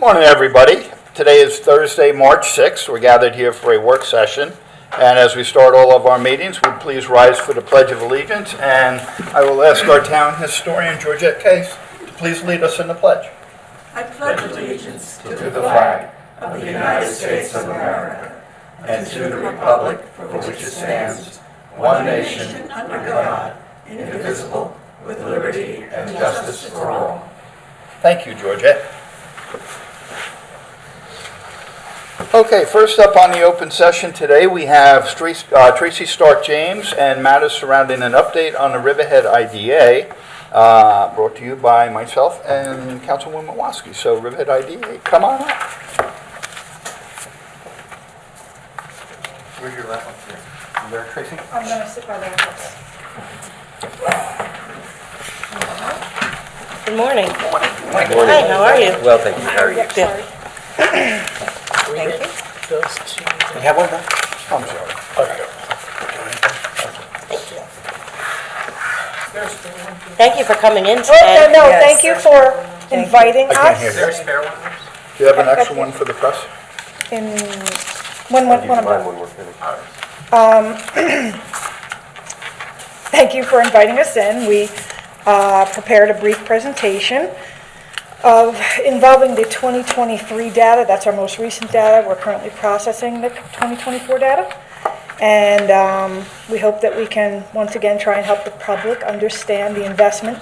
Morning, everybody. Today is Thursday, March 6th. We're gathered here for a work session. And as we start all of our meetings, would please rise for the Pledge of Allegiance. And I will ask our town historian, Georgette Case, to please lead us in the pledge. I pledge allegiance to the flag of the United States of America and to the republic for which it stands, one nation, under God, indivisible, with liberty and justice for all. Thank you, Georgette. Okay, first up on the open session today, we have Tracy Stark-James and matters surrounding an update on the Riverhead IDA, brought to you by myself and Councilwoman WASKI. So, Riverhead IDA, come on up. Where's your laptop here? You there, Tracy? I'm going to sit by the office. Good morning. Good Hi, how are you? Well, thank you. How are you? Yep, sorry. Thank you. You have one, though? I'm sorry. Thank you for coming in Oh, today. no, thank you for inviting I can't hear us. you. Do you have an extra one for the press? When I'm done. When we're finished. Thank you for inviting us in. We prepared a brief presentation involving the 2023 data. That's our most recent data. We're currently processing the 2024 data. And we hope that we can, once again, try and help the public understand the investment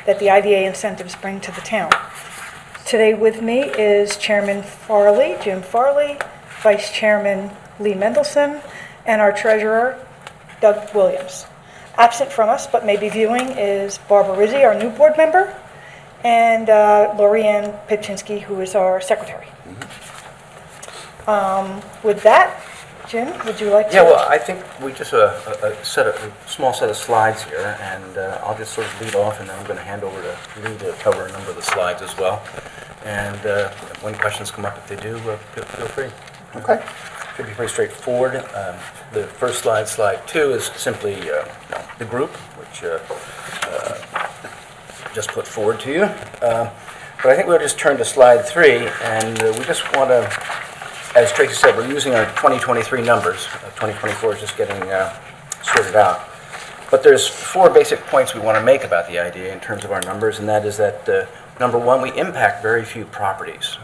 that the IDA incentives bring to the town. Today with me is Chairman Farley, Jim Farley, Vice Chairman Lee Mendelson, and our Treasurer, Doug Williams. Absent from us, but maybe viewing, is Barbara Rizzi, our new board member, and Lorianne Pipchinsky, who is our secretary. With that, Jim, would you like to? Yeah, well, I think we just a small set of slides here, and I'll just sort of lead off, and then I'm going to hand over to Lee to cover a number of the slides as well. And when questions come up, if they do, feel free. Okay. Should be pretty straightforward. The first slide, slide 2, is simply the group, which just put forward to you. But I think we'll just turn to slide 3, and we just want to, as Tracy said, we're using our 2023 numbers. 2024 is just getting sorted out. But there's 4 basic points we want to make about the idea in terms of our numbers, and that is that, number 1, we impact very few properties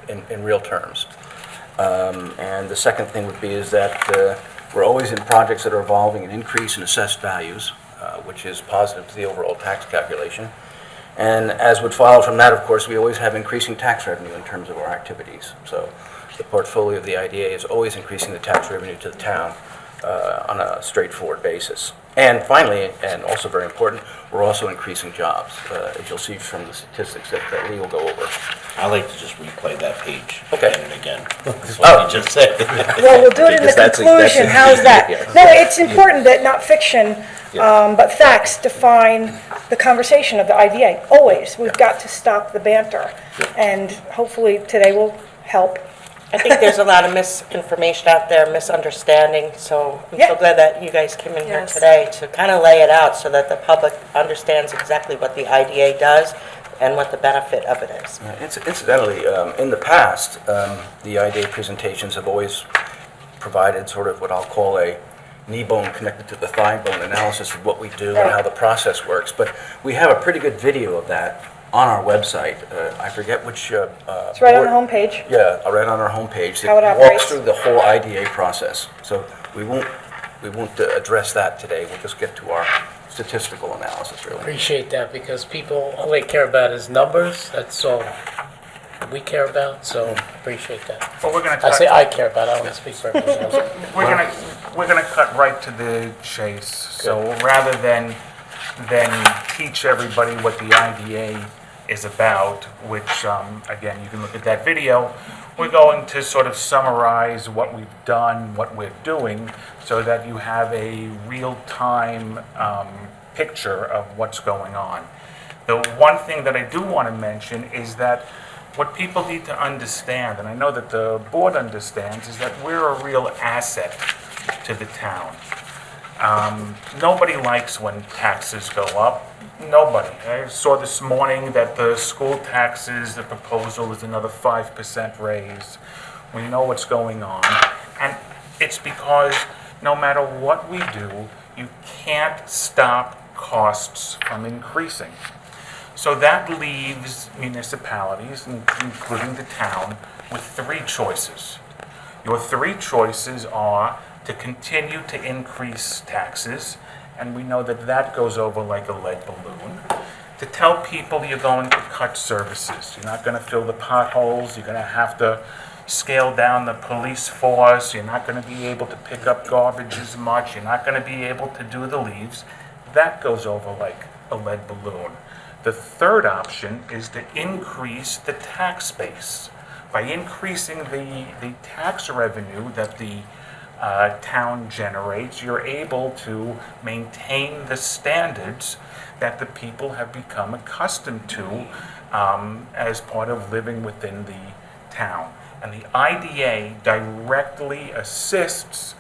in real terms. And the second thing would be is that we're always in projects that are evolving and increase in assessed values, which is positive to the overall tax calculation. And as would follow from that, of course, we always have increasing tax revenue in terms of our activities. So the portfolio of the IDA is always increasing the tax revenue to the town on a straightforward basis. And finally, and also very important, we're also increasing jobs, as you'll see from the statistics that Lee will go over. I like to just replay that page Okay. again and again. That's what you just said. Well, we'll do it in the Because that's conclusion. How's that? yeah. No, it's important that not fiction, but facts define the conversation of the IDA. Always. We've got to stop the banter. And hopefully today will help. I think there's a lot of misinformation out there, misunderstanding, so I'm Yeah. so glad that you guys came in here Yes. today to kind of lay it out so that the public understands exactly what the IDA does and what the benefit of it is. Incidentally, in the past, the IDA presentations have always provided sort of what I'll call a knee bone connected to the thigh bone analysis of what we do and how the process works. But we have a pretty good video of that on our website. I forget which... It's right on the homepage. Yeah, right on our homepage. How it It walks operates. through the whole IDA process. So we won't address that today. We'll just get to our statistical analysis, really. Appreciate that, because people, all they care about is numbers. That's all we care about, so appreciate that. Well, we're gonna I say cut, I care about, I don't want to speak for everyone else. we're gonna cut right to the chase. So rather than teach everybody what the IDA is about, which again, you can look at that video, we're going to sort of summarize what we've done, what we're doing, so that you have a real-time picture of what's going on. The one thing that I do want to mention is that what people need to understand, and I know that the board understands, is that we're a real asset to the town. Nobody likes when taxes go up. Nobody. I saw this morning that the school taxes, the proposal is another 5% raise. We know what's going on. And it's because no matter what we do, you can't stop costs from increasing. So that leaves municipalities, including the town, with three choices. Your three choices are to continue to increase taxes, and we know that that goes over like a lead balloon. To tell people you're going to cut services. You're not going to fill the potholes, you're going to have to scale down the police force, you're not going to be able to pick up garbage as much, you're not going to be able to do the leaves. That goes over like a lead balloon. The third option is to increase the tax base. By increasing the tax revenue that the town generates, you're able to maintain the standards that the people have become accustomed to as part of living within the town. And the IDA directly assists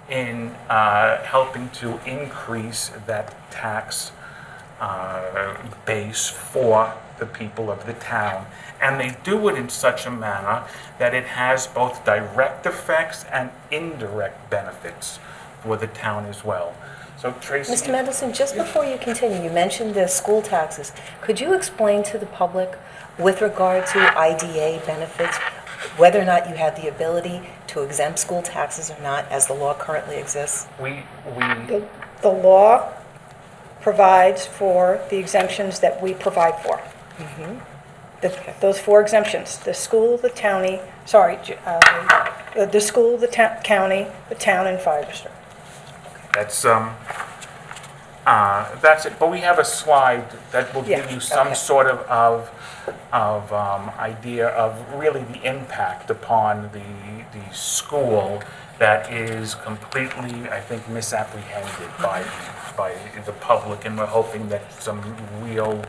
in helping to increase that tax base for the people of the town. And they do it in such a manner that it has both direct effects and indirect benefits for the town as well. So Tracy? Mr. Mendelson, just before you continue, you mentioned the school taxes. Could you explain to the public, with regard to IDA benefits, whether or not you have the ability to exempt school taxes or not, as the law currently exists? The law provides for the exemptions that we provide for. Those four exemptions: the school, the county, the school, the county, the town, and fire district. That's it. But we have a slide that will give you some sort of idea of really the impact upon the school that is completely, I think, misapprehended by the public, and we're hoping that some real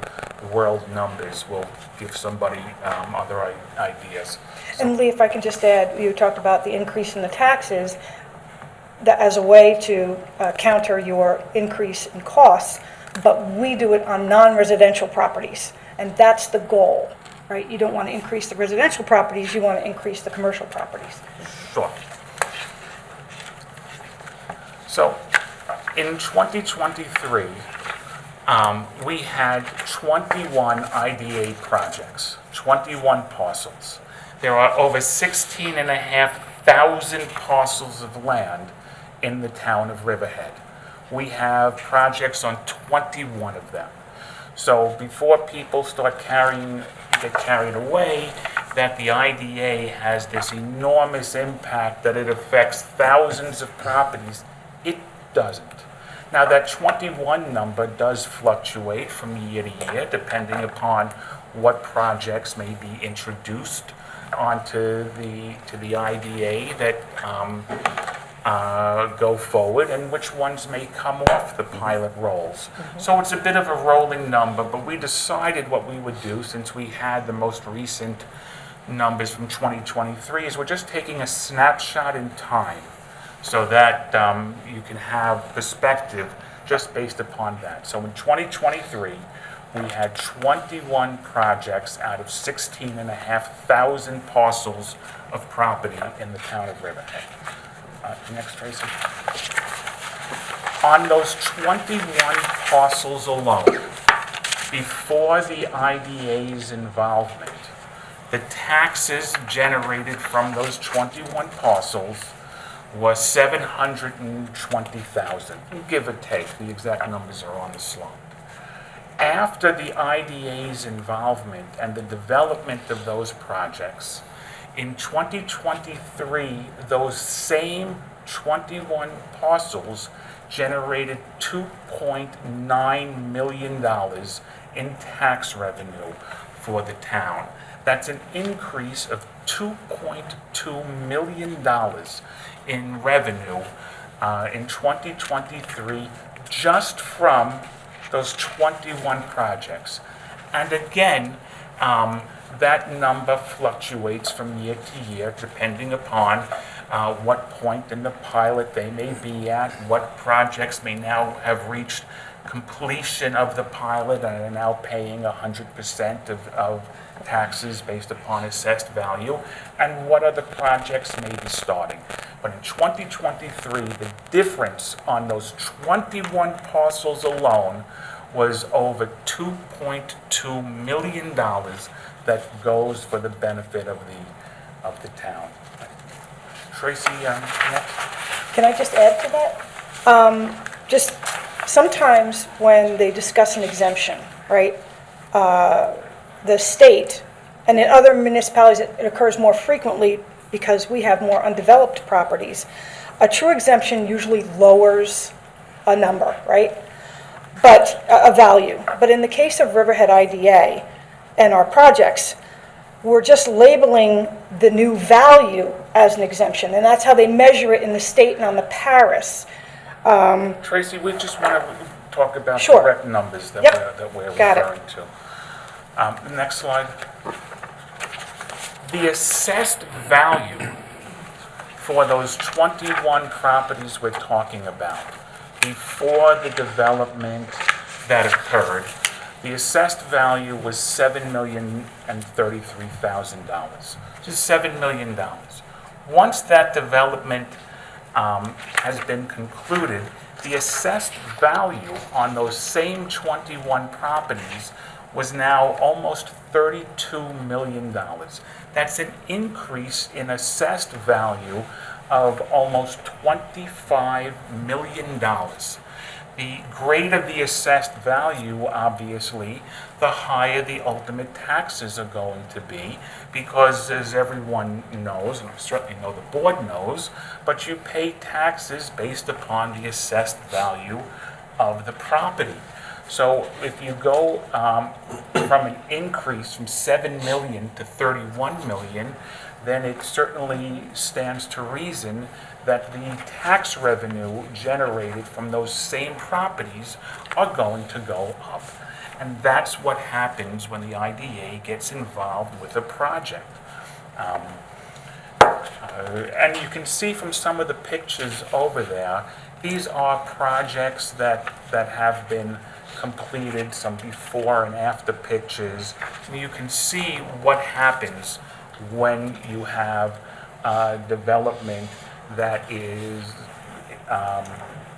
world numbers will give somebody other ideas. And Lee, if I can just add, you talked about the increase in the taxes that as a way to counter your increase in costs, but we do it on non-residential properties, and that's the goal, right? You don't want to increase the residential properties, you want to increase the commercial properties. Sure. So, in 2023, we had 21 IDA projects, 21 parcels. There are over 16,500 parcels of land in the town of Riverhead. We have projects on 21 of them. So before people get carried away that the IDA has this enormous impact, that it affects thousands of properties, it doesn't. Now that 21 number does fluctuate from year to year depending upon what projects may be introduced onto the IDA that go forward, and which ones may come off the pilot rolls. So it's a bit of a rolling number, but we decided what we would do, since we had the most recent numbers from 2023, is we're just taking a snapshot in time so that you can have perspective just based upon that. So in 2023, we had 21 projects out of 16,500 parcels of property in the town of Riverhead. Next, Tracy. On those 21 parcels alone, before the IDA's involvement, the taxes generated from those 21 parcels was $720,000, give or take. The exact numbers are on the slide. After the IDA's involvement and the development of those projects, in 2023, those same 21 parcels generated $2.9 million in tax revenue for the town. That's an increase of $2.2 million in revenue in 2023 just from those 21 projects. And again, that number fluctuates from year to year depending upon what point in the pilot they may be at, what projects may now have reached completion of the pilot and are now paying 100% of taxes based upon assessed value, and what other projects may be starting. But in 2023, the difference on those 21 parcels alone was over $2.2 million that goes for the benefit of the town. Tracy, next. Can I just add to that? Just sometimes when they discuss an exemption, right, the state, and in other municipalities it occurs more frequently because we have more undeveloped properties, a true exemption usually lowers a number, right? But a value. But in the case of Riverhead IDA and our projects, we're just labeling the new value as an exemption, and that's how they measure it in the state and on the Paris. Tracy, we just want to talk about the Sure. correct numbers that Yep. we're Got it. referring to. Next slide. The assessed value for those 21 properties we're talking about before the development that occurred, the assessed value was $7,033,000. Just $7 million. Once that development has been concluded, the assessed value on those same 21 properties was now almost $32 million. That's an increase in assessed value of almost $25 million. The greater the assessed value, obviously, the higher the ultimate taxes are going to be, because as everyone knows, and I certainly know the board knows, but you pay taxes based upon the assessed value of the property. So if you go from an increase from 7 million to 31 million, then it certainly stands to reason that the tax revenue generated from those same properties are going to go up. And that's what happens when the IDA gets involved with a project. And you can see from some of the pictures over there, these are projects that have been completed, some before and after pictures. And you can see what happens when you have development that is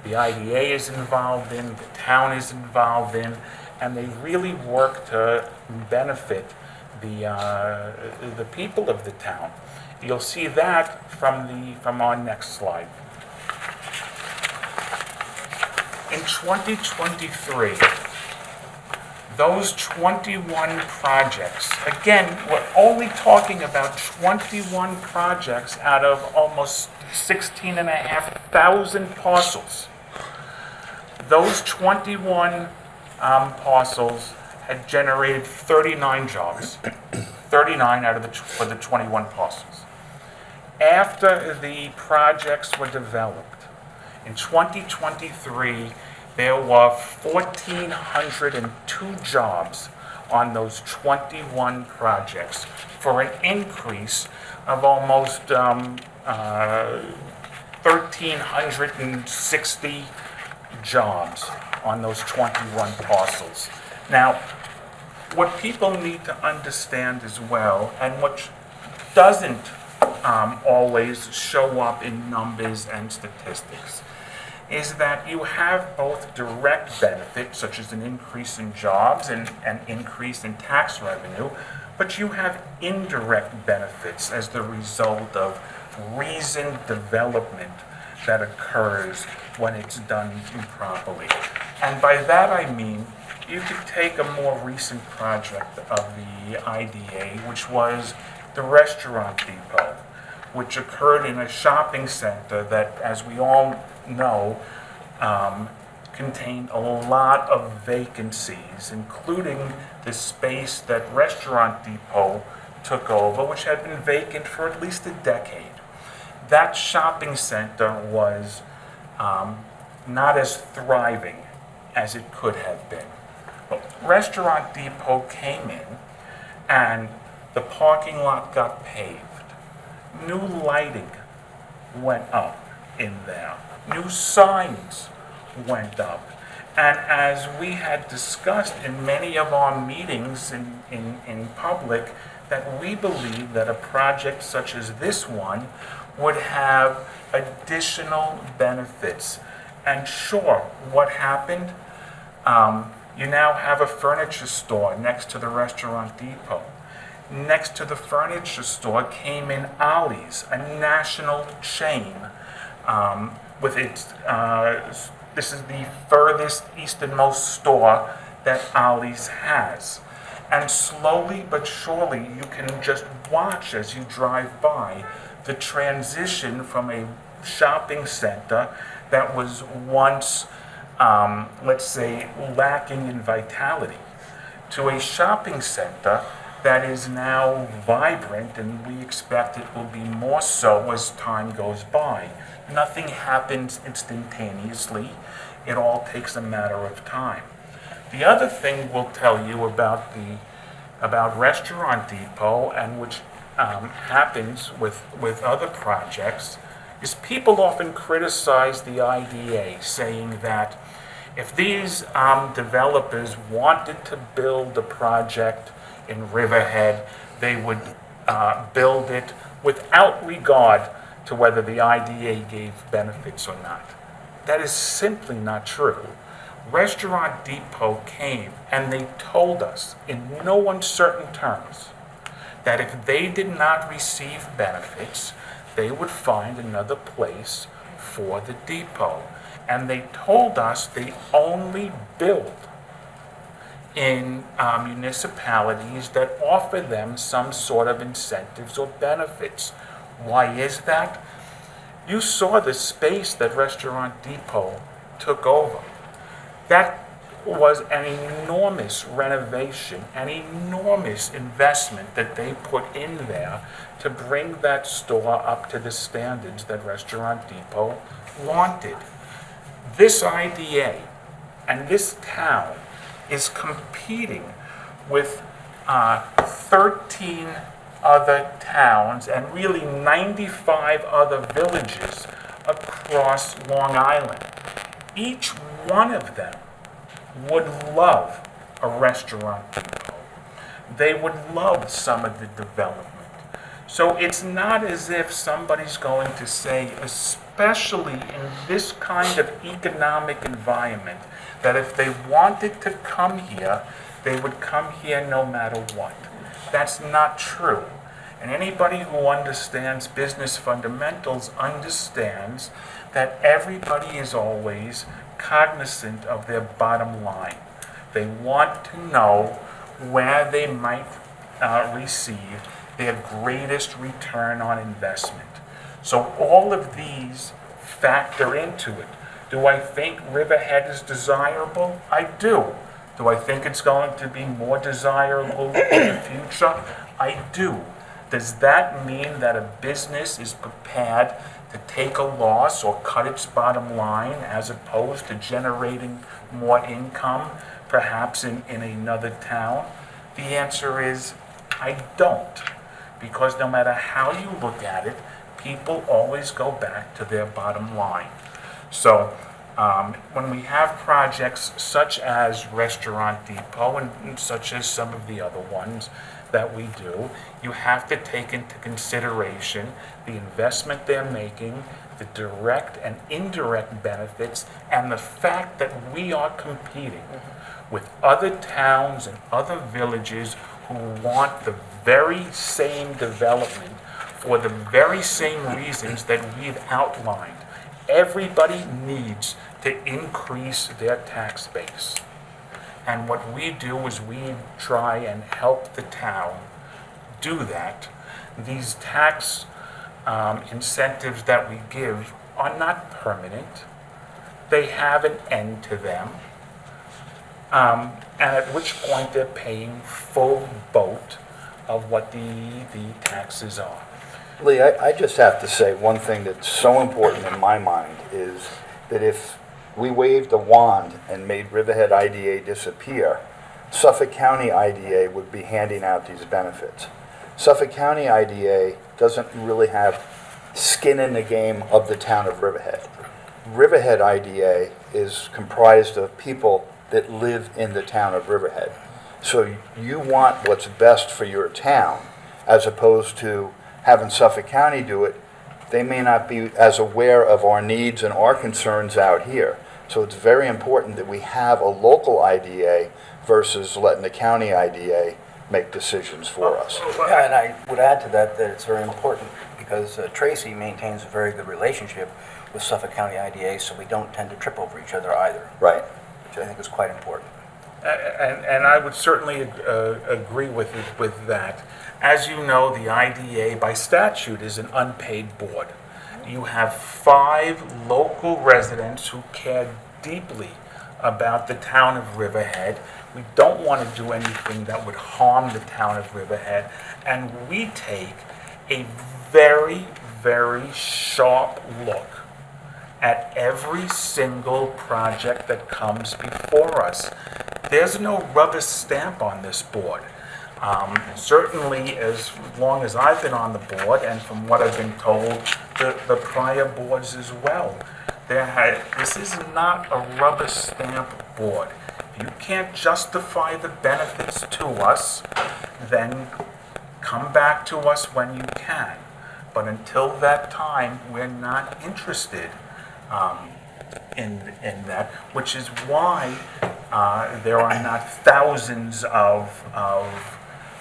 the IDA is involved in, the town is involved in, and they really work to benefit the people of the town. You'll see that from our next slide. In 2023, those 21 projects, again, we're only talking about 21 projects out of almost 16,500 parcels. Those 21 parcels had generated 39 jobs, 39 out of for the 21 parcels. After the projects were developed, in 2023, there were 1,402 jobs on those 21 projects for an increase of almost 1,360 jobs on those 21 parcels. Now, what people need to understand as well, and what doesn't always show up in numbers and statistics, is that you have both direct benefits, such as an increase in jobs and an increase in tax revenue, but you have indirect benefits as the result of reasoned development that occurs when it's done improperly. And by that I mean, you could take a more recent project of the IDA, which was the restaurant depot, which occurred in a shopping center that, as we all know, contained a lot of vacancies, including the space that Restaurant Depot took over, which had been vacant for at least a decade. That shopping center was not as thriving as it could have been. But Restaurant Depot came in and the parking lot got paved. New lighting went up in there. New signs went up. And as we had discussed in many of our meetings in public, that we believe that a project such as this one would have additional benefits. And sure, what happened? You now have a furniture store next to the restaurant depot. Next to the furniture store came in Ollie's, a national chain with its, this is the furthest easternmost store that Ollie's has. And slowly but surely, you can just watch as you drive by the transition from a shopping center that was once, let's say, lacking in vitality, to a shopping center that is now vibrant, and we expect it will be more so as time goes by. Nothing happens instantaneously. It all takes a matter of time. The other thing we'll tell you about Restaurant Depot, and which happens with other projects, is people often criticize the IDA, saying that if these developers wanted to build a project in Riverhead, they would build it without regard to whether the IDA gave benefits or not. That is simply not true. Restaurant Depot came and they told us in no uncertain terms that if they did not receive benefits, they would find another place for the depot. And they told us they only build in municipalities that offer them some sort of incentives or benefits. Why is that? You saw the space that Restaurant Depot took over. That was an enormous renovation, an enormous investment that they put in there to bring that store up to the standards that Restaurant Depot wanted. This IDA and this town is competing with 13 other towns and really 95 other villages across Long Island. Each one of them would love a Restaurant Depot. They would love some of the development. So it's not as if somebody's going to say, especially in this kind of economic environment, that if they wanted to come here, they would come here no matter what. That's not true. And anybody who understands business fundamentals understands that everybody is always cognizant of their bottom line. They want to know where they might receive their greatest return on investment. So all of these factor into it. Do I think Riverhead is desirable? I do. Do I think it's going to be more desirable in the future? I do. Does that mean that a business is prepared to take a loss or cut its bottom line as opposed to generating more income, perhaps in another town? The answer is, I don't. Because no matter how you look at it, people always go back to their bottom line. So when we have projects such as Restaurant Depot and such as some of the other ones that we do, you have to take into consideration the investment they're making, the direct and indirect benefits, and the fact that we are competing with other towns and other villages who want the very same development for the very same reasons that we've outlined. Everybody needs to increase their tax base. And what we do is we try and help the town do that. These tax incentives that we give are not permanent. They have an end to them. And at which point they're paying full boat of what the taxes are. Lee, I just have to say one thing that's so important in my mind is that if we waved a wand and made Riverhead IDA disappear, Suffolk County IDA would be handing out these benefits. Suffolk County IDA doesn't really have skin in the game of the town of Riverhead. Riverhead IDA is comprised of people that live in the town of Riverhead. So you want what's best for your town, as opposed to having Suffolk County do it. They may not be as aware of our needs and our concerns out here. So it's very important that we have a local IDA versus letting the county IDA make decisions for us. Yeah, and I would add to that that it's very important because Tracy maintains a very good relationship with Suffolk County IDA, so we don't tend to trip over each other either, Right. which I think is quite important. And I would certainly agree with that. As you know, the IDA by statute is an unpaid board. You have 5 local residents who care deeply about the town of Riverhead. We don't want to do anything that would harm the town of Riverhead. And we take a very, very sharp look at every single project that comes before us. There's no rubber stamp on this board. Certainly, as long as I've been on the board, and from what I've been told, the prior boards as well, this is not a rubber stamp board. If you can't justify the benefits to us, then come back to us when you can. But until that time, we're not interested in that, which is why there are not thousands of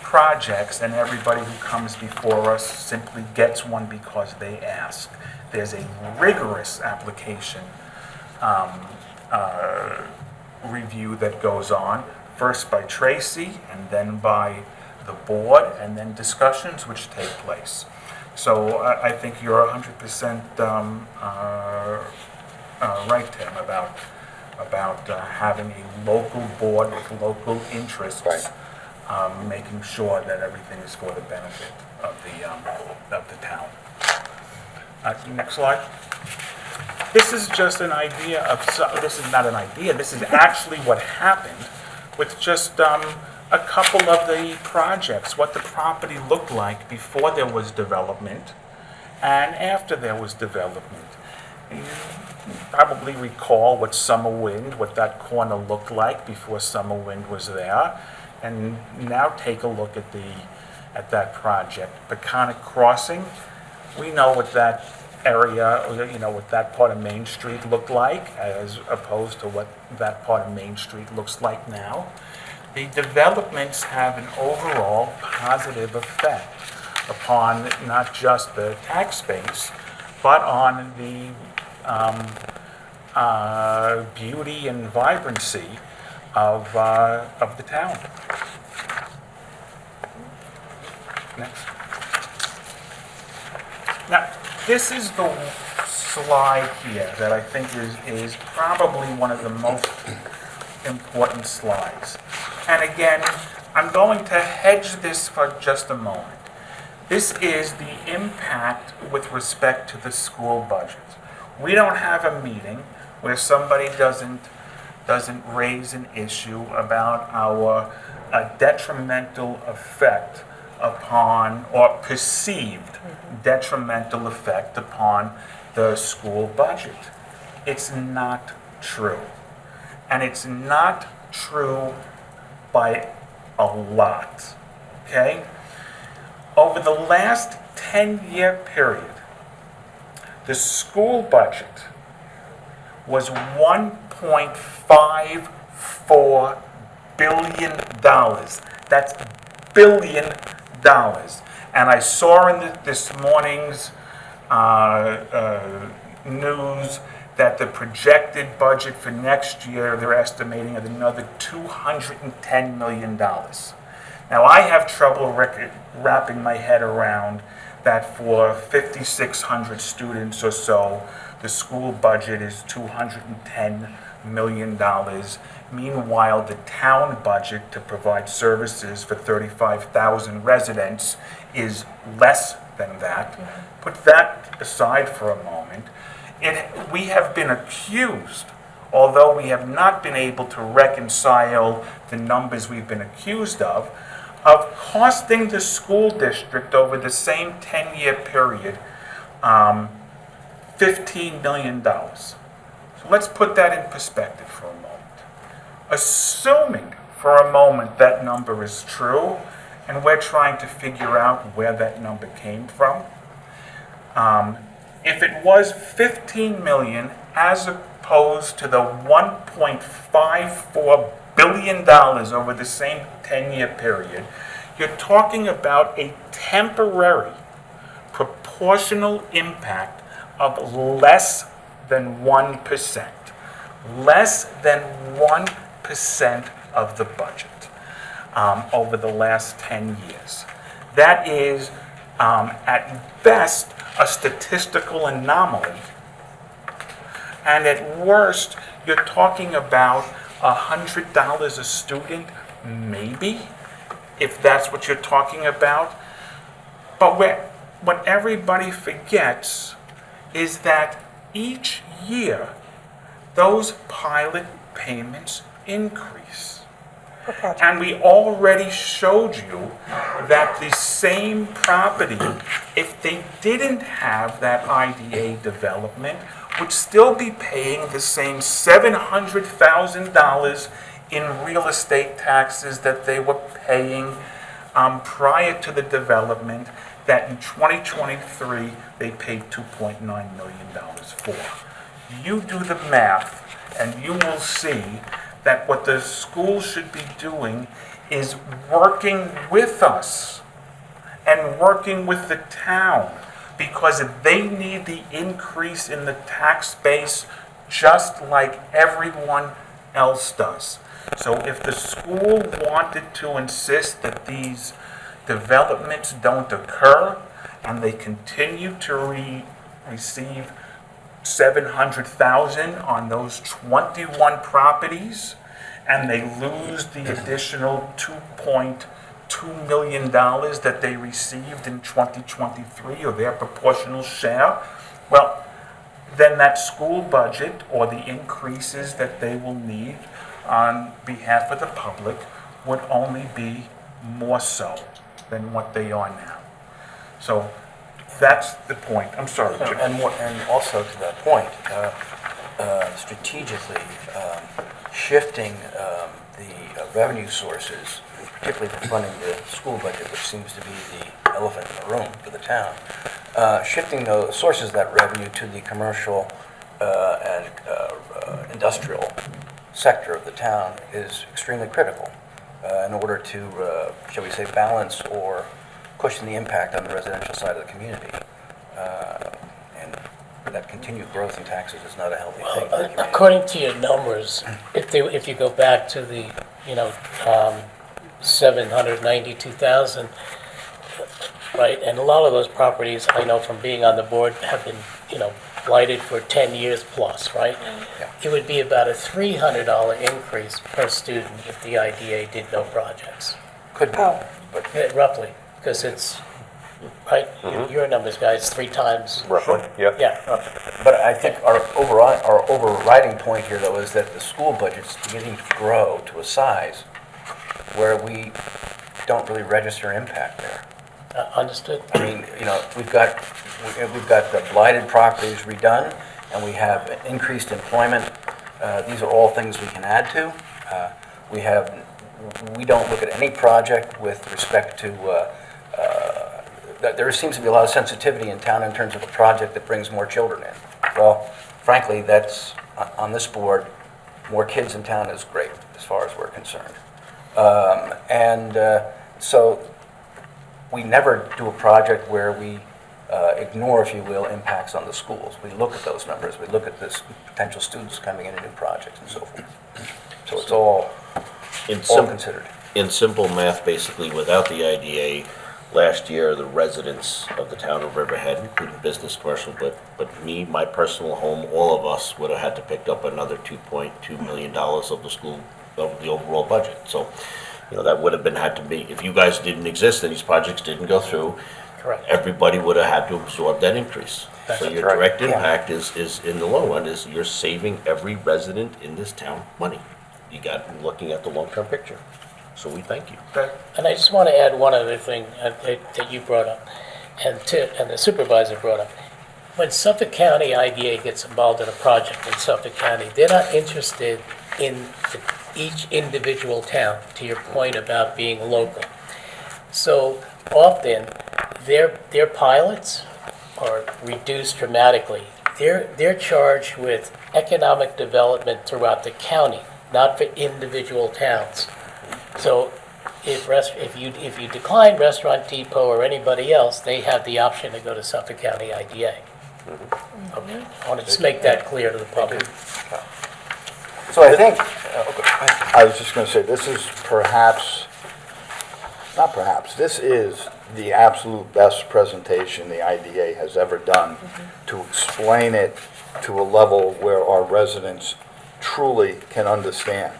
projects, and everybody who comes before us simply gets one because they ask. There's a rigorous application review that goes on, first by Tracy, and then by the board, and then discussions which take place. So I think you're 100% right, Tim, about having a local board with local interests. Right. Making sure that everything is for the benefit of the town. Next slide. This is just an idea of, this is not an idea, this is actually what happened with just a couple of the projects, what the property looked like before there was development and after there was development. You probably recall what what that corner looked like before Summerwind was there. And now take a look at that project. Peconic Crossing, we know what that area, what that part of Main Street looked like as opposed to what that part of Main Street looks like now. The developments have an overall positive effect upon not just the tax base, but on the beauty and vibrancy of the town. Next. Now, this is the slide here that I think is probably one of the most important slides. And again, I'm going to hedge this for just a moment. This is the impact with respect to the school budget. We don't have a meeting where somebody doesn't raise an issue about our detrimental effect upon, or perceived detrimental effect upon the school budget. It's not true. And it's not true by a lot, okay? Over the last 10-year period, the school budget was $1.54 billion. That's billion dollars. And I saw in this morning's news that the projected budget for next year, they're estimating at another $210 million. Now, I have trouble wrapping my head around that for 5,600 students or so, the school budget is $210 million. Meanwhile, the town budget to provide services for 35,000 residents is less than that. Put that aside for a moment. We have been accused, although we have not been able to reconcile the numbers we've been accused of costing the school district over the same 10-year period $15 million. So let's put that in perspective for a moment. Assuming for a moment that number is true, and we're trying to figure out where that number came from. If it was 15 million as opposed to the 1.54 billion dollars over the same 10-year period, you're talking about a temporary proportional impact of less than 1%. Less than 1% of the budget over the last 10 years. That is, at best, a statistical anomaly. And at worst, you're talking about $100 a student, maybe, if that's what you're talking about. But what everybody forgets is that each year, those pilot payments increase. And we already showed you that the same property, if they didn't have that IDA development, would still be paying the same $700,000 in real estate taxes that they were paying prior to the development, that in 2023 they paid $2.9 million for. You do the math and you will see that what the school should be doing is working with us and working with the town, because they need the increase in the tax base just like everyone else does. So if the school wanted to insist that these developments don't occur and they continue to receive $700,000 on those 21 properties, and they lose the additional $2.2 million that they received in 2023, or their proportional share, well, then that school budget or the increases that they will need on behalf of the public would only be more so than what they are now. So that's the point. I'm sorry, Jim. And also to that point, strategically shifting the revenue sources, particularly for funding the school budget, which seems to be the elephant in the room for the town, shifting the sources of that revenue to the commercial and industrial sector of the town is extremely critical in order to, shall we say, balance or cushion the impact on the residential side of the community. And that continued growth in taxes is not a healthy thing for the community. According to your numbers, if you go back to the, 792,000, right, and a lot of those properties, I know from being on the board, have been, blighted for 10 years plus, right? Yeah. It would be about a $300 increase per student if the IDA did no projects, Could be, Oh. but roughly, because it's, right, your numbers, guys, 3 times. Roughly, yeah. Yeah, But I think our overriding point here, though, is that the school budget's beginning to grow to a size where we don't really register impact there. understood. I mean, we've got the blighted properties redone, and we have increased employment. These are all things we can add to. We don't look at any project with respect to there seems to be a lot of sensitivity in town in terms of a project that brings more children in. Well, frankly, that's, on this board, more kids in town is great, as far as we're concerned. So we never do a project where we ignore, if you will, impacts on the schools. We look at those numbers. We look at the potential students coming into new projects and so forth. So it's all considered. In simple math, basically, without the IDA, last year, the residents of the town of Riverhead, including business, commercial, but me, my personal home, all of us would have had to pick up another $2.2 million of the school, of the overall budget. So, that would have had to be, if you guys didn't exist and these projects didn't go through, Correct. everybody would have had to absorb that increase. So your right. direct impact is in the long run, is you're saving every resident in this town money. You got looking at the long-term picture. So we thank you. And I just want to add one other thing that you brought up, and the supervisor brought up. when Suffolk County IDA gets involved in a project in Suffolk County, they're not interested in each individual town, to your point about being local. So often, their pilots are reduced dramatically. They're charged with economic development throughout the county, not for individual towns. So if you decline Restaurant Depot or anybody else, they have the option to go to Suffolk County IDA. Okay, I want to just make that clear to the public. So I think, I was just going to say, this is this is the absolute best presentation the IDA has ever done to explain it to a level where our residents truly can understand.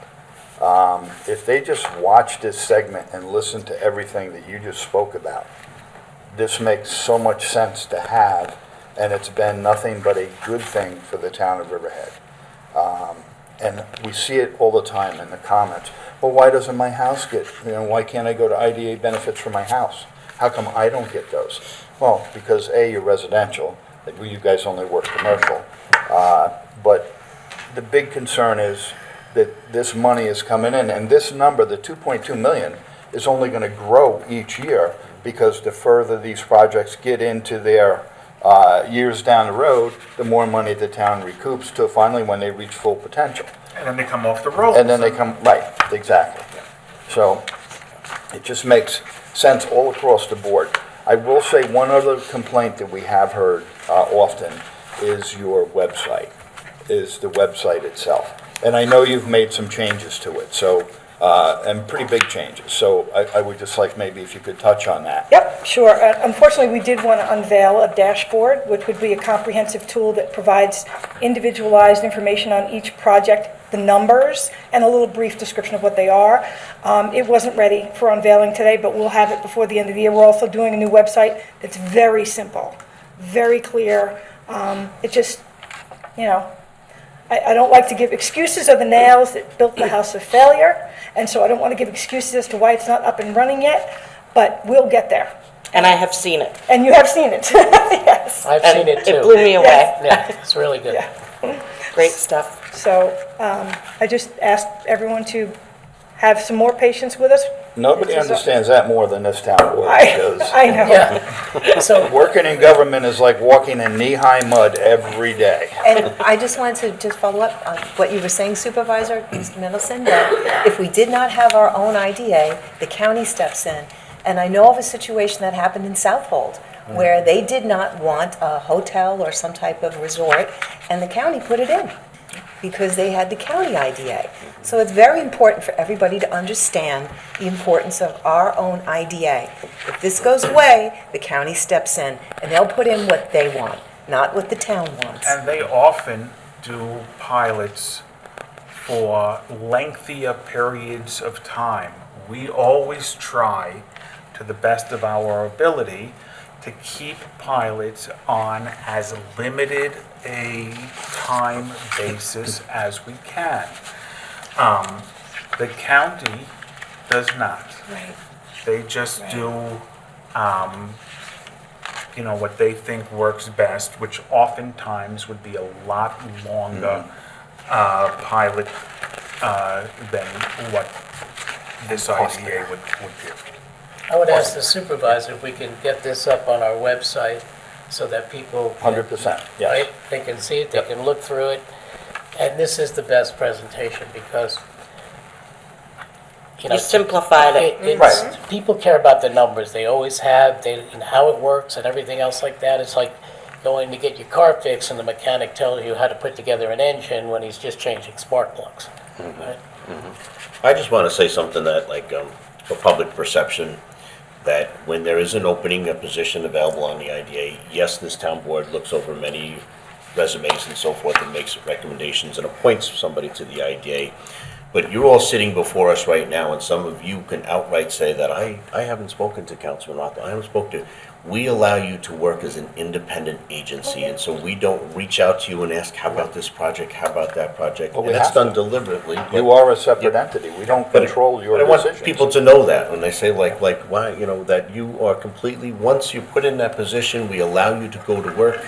If they just watch this segment and listen to everything that you just spoke about, this makes so much sense to have, and it's been nothing but a good thing for the town of Riverhead. And we see it all the time in the comments. Well, why doesn't my house get, why can't I go to IDA benefits for my house? How come I don't get those? Well, because A, you're residential, you guys only work commercial. But the big concern is that this money is coming in, and this number, the 2.2 million, is only going to grow each year, because the further these projects get into their years down the road, the more money the town recoups to finally when they reach full potential. And then they come off the road. And then they come, right, exactly. So it just makes sense all across the board. I will say one other complaint that we have heard often is your website, is the website itself. And I know you've made some changes to it, so, and pretty big changes. So I would just like maybe if you could touch on that. Yep, sure. Unfortunately, we did want to unveil a dashboard, which would be a comprehensive tool that provides individualized information on each project, the numbers, and a little brief description of what they are. It wasn't ready for unveiling today, but we'll have it before the end of the year. We're also doing a new website that's very simple, very clear. It just, I don't like to give excuses of the nails that built the house of failure, and so I don't want to give excuses as to why it's not up and running yet, but we'll get there. And I have seen it. And you have seen it, yes. I've And seen it too. It blew me away. Yeah, it's really good. Yeah. Great stuff. So I just asked everyone to have some more patience with us. Nobody It's just- understands that more than this town board, because I know. Yeah. So, working in government is like walking in knee-high mud every day. And I just wanted to just follow up on what you were saying, Supervisor, Mr. Middleton, that if we did not have our own IDA, the county steps in. And I know of a situation that happened in Southold, where they did not want a hotel or some type of resort, and the county put it in, because they had the county IDA. So it's very important for everybody to understand the importance of our own IDA. If this goes away, the county steps in, and they'll put in what they want, not what the town wants. And they often do pilots for lengthier periods of time. We always try, to the best of our ability, to keep pilots on as limited a time basis as we can. The county does not. Right. They just do, what they think works best, which oftentimes would be a lot longer pilot than what this IDA would give. I would ask the supervisor if we can get this up on our website so that people, 100%, yes. right, they can see it, they can look through it. And this is the best presentation because, You simplified it. it's, people care about the numbers. They always have, and how it works and everything else like that. It's like going to get your car fixed and the mechanic tells you how to put together an engine when he's just changing spark plugs. Right? I just want to say something that, for public perception, that when there is an opening, a position available on the IDA, yes, this town board looks over many resumes and so forth and makes recommendations and appoints somebody to the IDA. But you're all sitting before us right now, and some of you can outright say that I haven't spoken to Councilman Roth, I haven't spoken to. We allow you to work as an independent agency, and so we don't reach out to you and ask, how about this project, how about that project? Well, we And that's have to. done deliberately. but- You are a separate entity. We don't control your But I want decisions. people to know that when they say why, that you are completely, once you put in that position, we allow you to go to work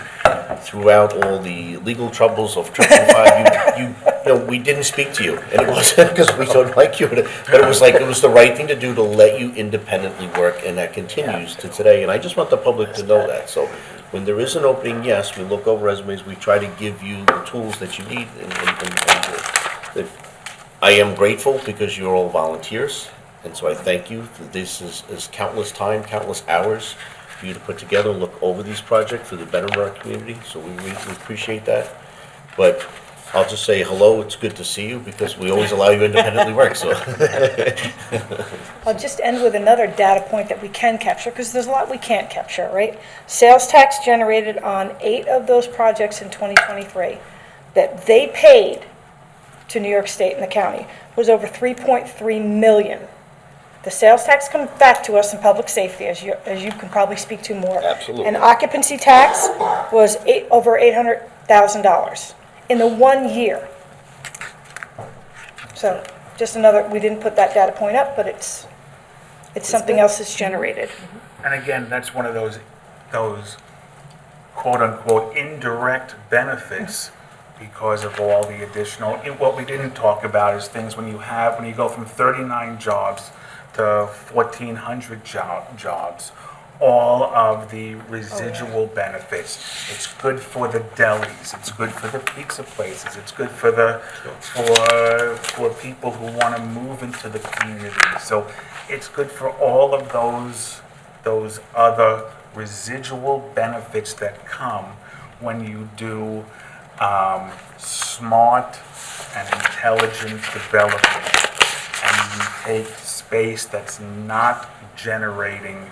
throughout all the legal troubles of 555, we didn't speak to you, and it wasn't because we don't like you, but it was like, it was the right thing to do to let you independently work, and that continues to today, and I just want the public to know that. So when there is an opening, yes, we look over resumes, we try to give you the tools that you need, and I am grateful because you're all volunteers, and so I thank you. This is countless time, countless hours for you to put together and look over these projects for the betterment of our community, so we appreciate that. But I'll just say hello, it's good to see you, because we always allow you to independently work, so. I'll just end with another data point that we can capture, because there's a lot we can't capture, right? Sales tax generated on 8 of those projects in 2023 that they paid to New York State and the county was over 3.3 million. The sales tax comes back to us in public safety, as you can probably speak to more. Absolutely. And occupancy tax was over $800,000 in the 1 year. So just another, we didn't put that data point up, but it's something else that's generated. And again, that's one of those quote-unquote indirect benefits because of all the additional, what we didn't talk about is things when you go from 39 jobs to 1,400 jobs, all of the residual benefits. It's good for the delis, it's good for the pizza places, it's good for for people who want to move into the community. So it's good for all of those other residual benefits that come when you do smart and intelligent development, and you take space that's not generating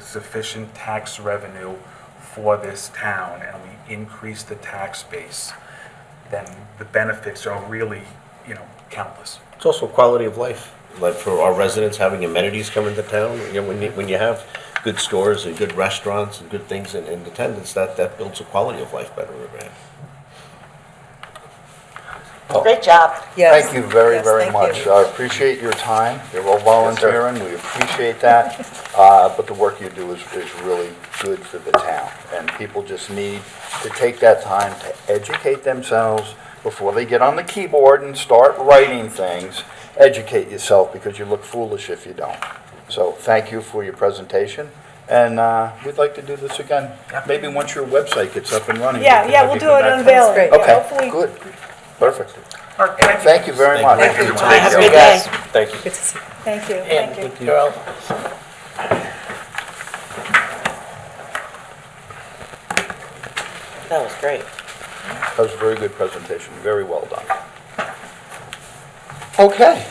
sufficient tax revenue for this town, and we increase the tax base, then the benefits are really, countless. It's also quality of life, like for our residents having amenities come into town. When you have good stores and good restaurants and good things in attendance, that builds a quality of life better in Riverhead. Great job. Thank you very, Yes, very thank much. you. I appreciate your time. You're all volunteering. We appreciate that. But the work you do is really good for the town. And people just need to take that time to educate themselves before they get on the keyboard and start writing things. Educate yourself, because you look foolish if you don't. So thank you for your presentation. And we'd like to do this again. Maybe once your website gets up and running. Yeah, we'll do it unveiling. Great. Yeah, Okay, hopefully. good. Perfect. All right, Thank you very much. Thank you. Have a good day. Thank you. Good to see you. Thank you, And thank you. Carol, That was great. That was a very good presentation, very well done. Okay,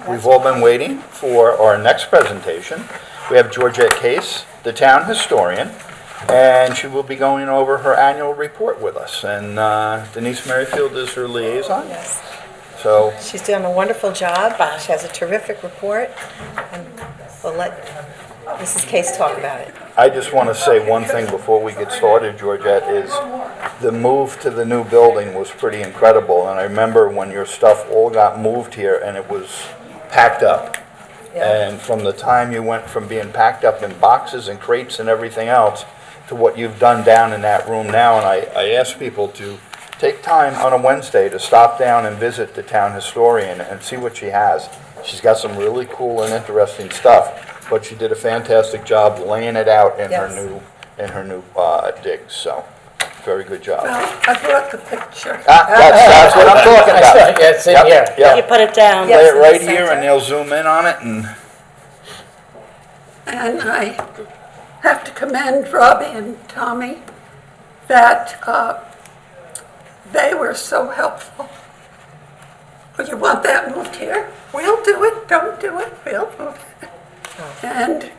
we've all been waiting for our next presentation. We have Georgette Case, the town historian, and she will be going over her annual report with us. And Denise Merrifield is her liaison, Yes. so She's done a wonderful job. She has a terrific report, and we'll let Mrs. Case talk about it. I just want to say one thing before we get started, Georgette, is the move to the new building was pretty incredible. And I remember when your stuff all got moved here and it was packed up. And from the time you went from being packed up in boxes and crates and everything else to what you've done down in that room now, and I ask people to take time on a Wednesday to stop down and visit the town historian and see what she has. She's got some really cool and interesting stuff, but she did a fantastic job laying it out in Yes. her new digs. So, very good job. Well, I brought the picture. That's what I'm talking about. yeah, it's in Yep, here. yep. You put it down. Lay it Yes, in the right here, center. and they'll zoom in on it, and And I have to commend Robbie and Tommy that they were so helpful. Oh, you want that moved here? We'll do it. Don't do it. We'll move it. And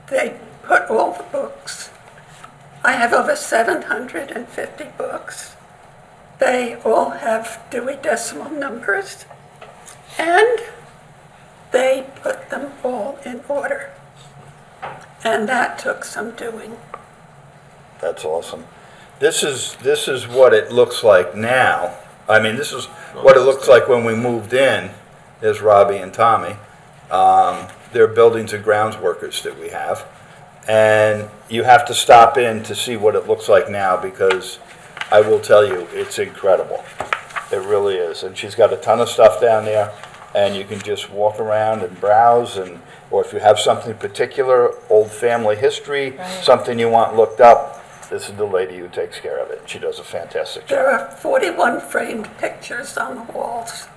they put all the books. I have over 750 books. They all have Dewey Decimal numbers. And they put them all in order. And that took some doing. that's awesome. This is what it looks like now. I mean, this is what it looks like when we moved in. There's Robbie and Tommy. They're buildings and grounds workers that we have. And you have to stop in to see what it looks like now, because I will tell you, it's incredible. It really is. And she's got a ton of stuff down there, and you can just walk around and browse, and or if you have something particular, old family history, something you want looked up, this is the lady who takes care of it. She does a fantastic job. There are 41 framed pictures on the walls.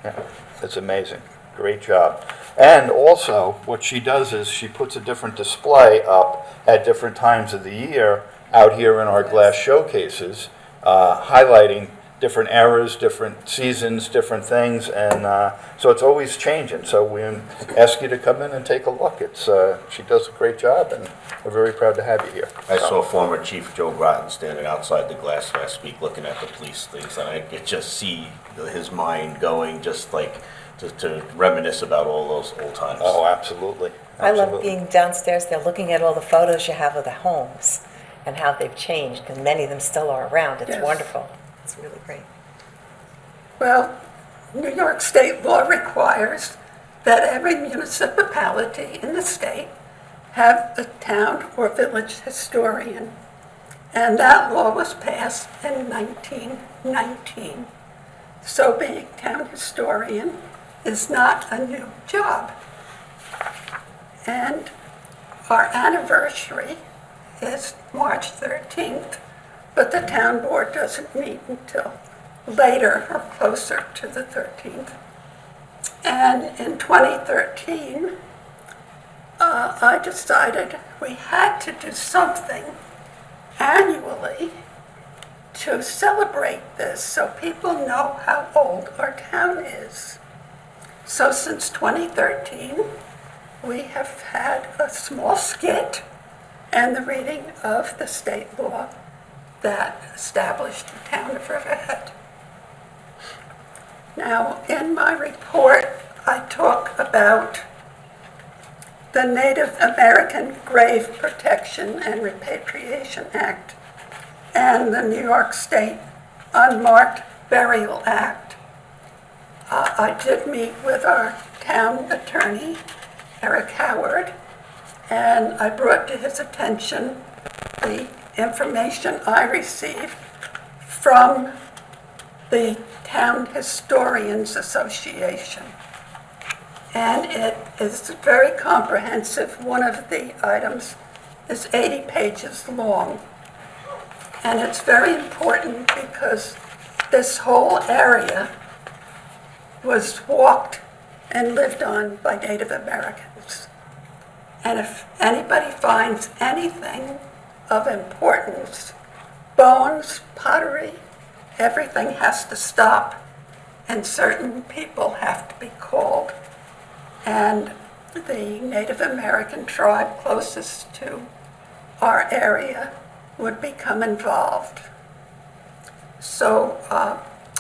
Yeah, it's amazing. Great job. And also, what she does is she puts a different display up at different times of the year out here in our glass showcases, highlighting different eras, different seasons, different things, and so it's always changing. So we ask you to come in and take a look. It's she does a great job, and we're very proud to have you here. I saw former Chief Joe Groton standing outside the glass last week looking at the police things, and I could just see his mind going, just like to reminisce about all those old times. Oh, absolutely. I love Absolutely. being downstairs there, looking at all the photos you have of the homes and how they've changed, and many of them still are around. It's Yes. wonderful. It's really great. Well, New York state law requires that every municipality in the state have a town or village historian. And that law was passed in 1919. So being town historian is not a new job. And our anniversary is March 13th, but the town board doesn't meet until later or closer to the 13th. And in 2013, I decided we had to do something annually to celebrate this so people know how old our town is. So since 2013, we have had a small skit and the reading of the state law that established the town of Riverhead. Now, in my report, I talk about the Native American Grave Protection and Repatriation Act and the New York State Unmarked Burial Act. I did meet with our town attorney, Eric Howard, and I brought to his attention the information I received from the Town Historians Association. And it is very comprehensive. One of the items is 80 pages long. And it's very important because this whole area was walked and lived on by Native Americans. And if anybody finds anything of importance, bones, pottery, everything has to stop, and certain people have to be called. And the Native American tribe closest to our area would become involved. So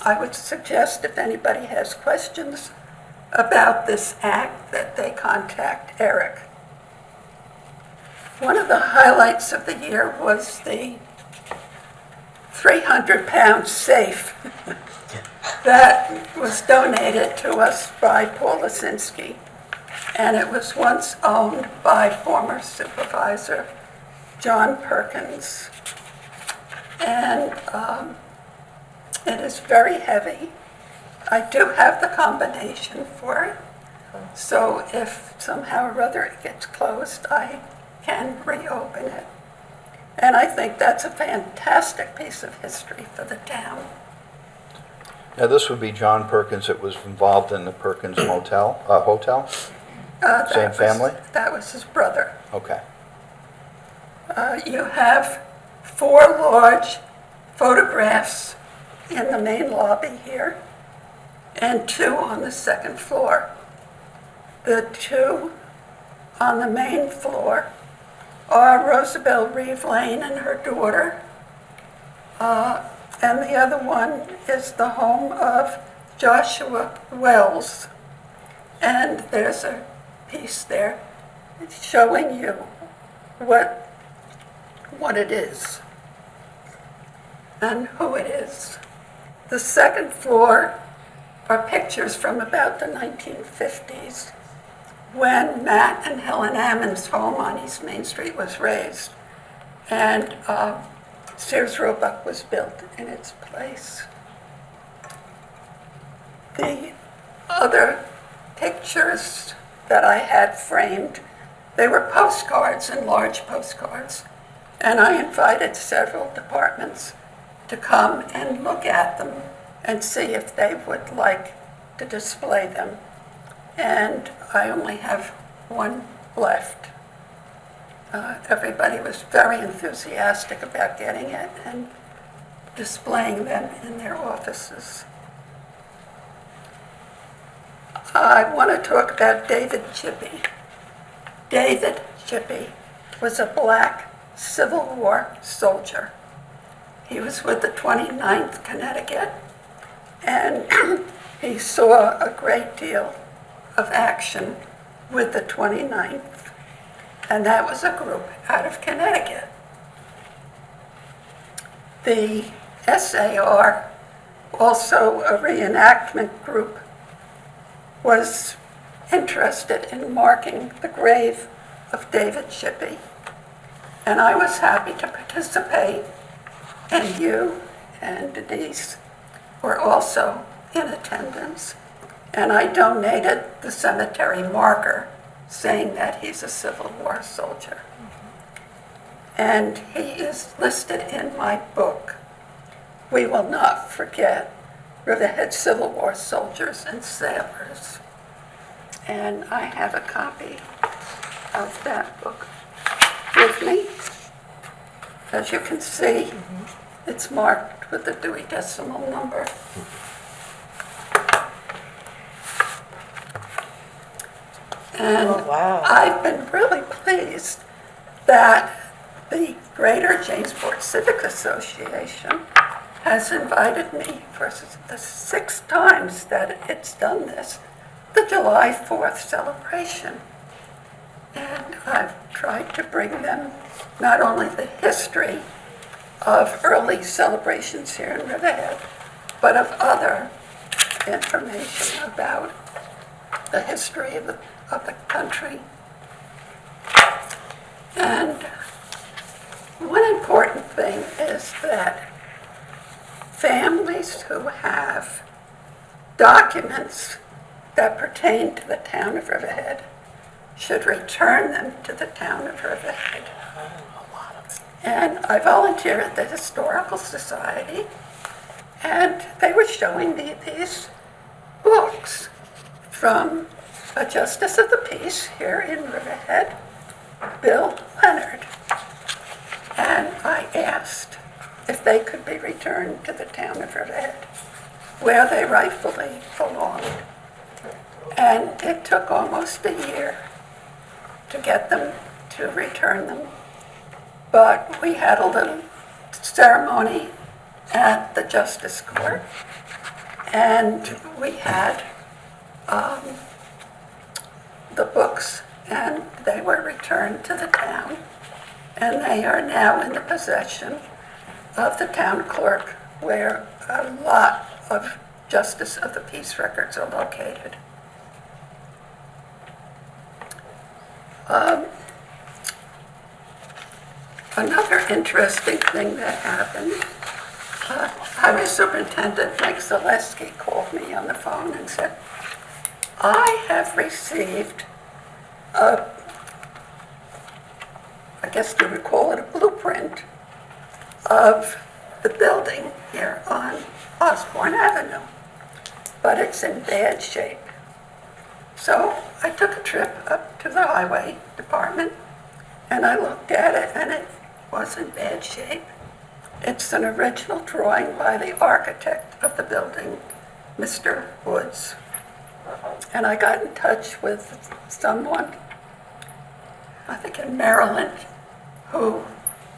I would suggest if anybody has questions about this act that they contact Eric. One of the highlights of the year was the 300-pound safe that was donated to us by Paul Lisinski. And it was once owned by former supervisor John Perkins. And it is very heavy. I do have the combination for it. So if somehow or other it gets closed, I can reopen it. And I think that's a fantastic piece of history for the town. Now, this would be John Perkins that was involved in the Perkins hotel? Same family? That was his brother. Okay. You have 4 large photographs in the main lobby here and 2 on the second floor. The 2 on the main floor are Rosabelle Reeve Lane and her daughter, and the other one is the home of Joshua Wells. And there's a piece there showing you what it is and who it is. The second floor are pictures from about the 1950s, when Matt and Helen Ammon's home on East Main Street was razed, and Sears Roebuck was built in its place. The other pictures that I had framed, they were postcards and large postcards, and I invited several departments to come and look at them and see if they would like to display them. And I only have one left. Everybody was very enthusiastic about getting it and displaying them in their offices. I want to talk about David Chippy. David Chippy was a black Civil War soldier. He was with the 29th Connecticut, and he saw a great deal of action with the 29th, and that was a group out of Connecticut. The SAR, also a reenactment group, was interested in marking the grave of David Chippy, and I was happy to participate, and you and Denise were also in attendance, and I donated the cemetery marker saying that he's a Civil War soldier. And he is listed in my book, We Will Not Forget Riverhead Civil War Soldiers and Sailors. And I have a copy of that book with me. As you can see, it's marked with the Dewey Decimal number. And Oh, wow. I've been really pleased that the Greater Jamesport Civic Association has invited me for the 6 times that it's done this, the July 4th celebration. And I've tried to bring them not only the history of early celebrations here in Riverhead, but of other information about the history of the country. And one important thing is that families who have documents that pertain to the town of Riverhead should return them to the town of Riverhead. And I volunteer at the Historical Society, and they were showing me these books from a Justice of the Peace here in Riverhead, Bill Leonard. And I asked if they could be returned to the town of Riverhead, where they rightfully belonged. And it took almost a year to get them to return them. But we had a little ceremony at the Justice Court, and we had the books, and they were returned to the town, and they are now in the possession of the town clerk, where a lot of Justice of the Peace records are located. Another interesting thing that happened, Highway Superintendent Mike Zaleski called me on the phone and said, I have received I guess you would call it a blueprint of the building here on Osborne Avenue, but it's in bad shape. So I took a trip up to the highway department and I looked at it, and it was in bad shape. It's an original drawing by the architect of the building, Mr. Woods. And I got in touch with someone, I think in Maryland, who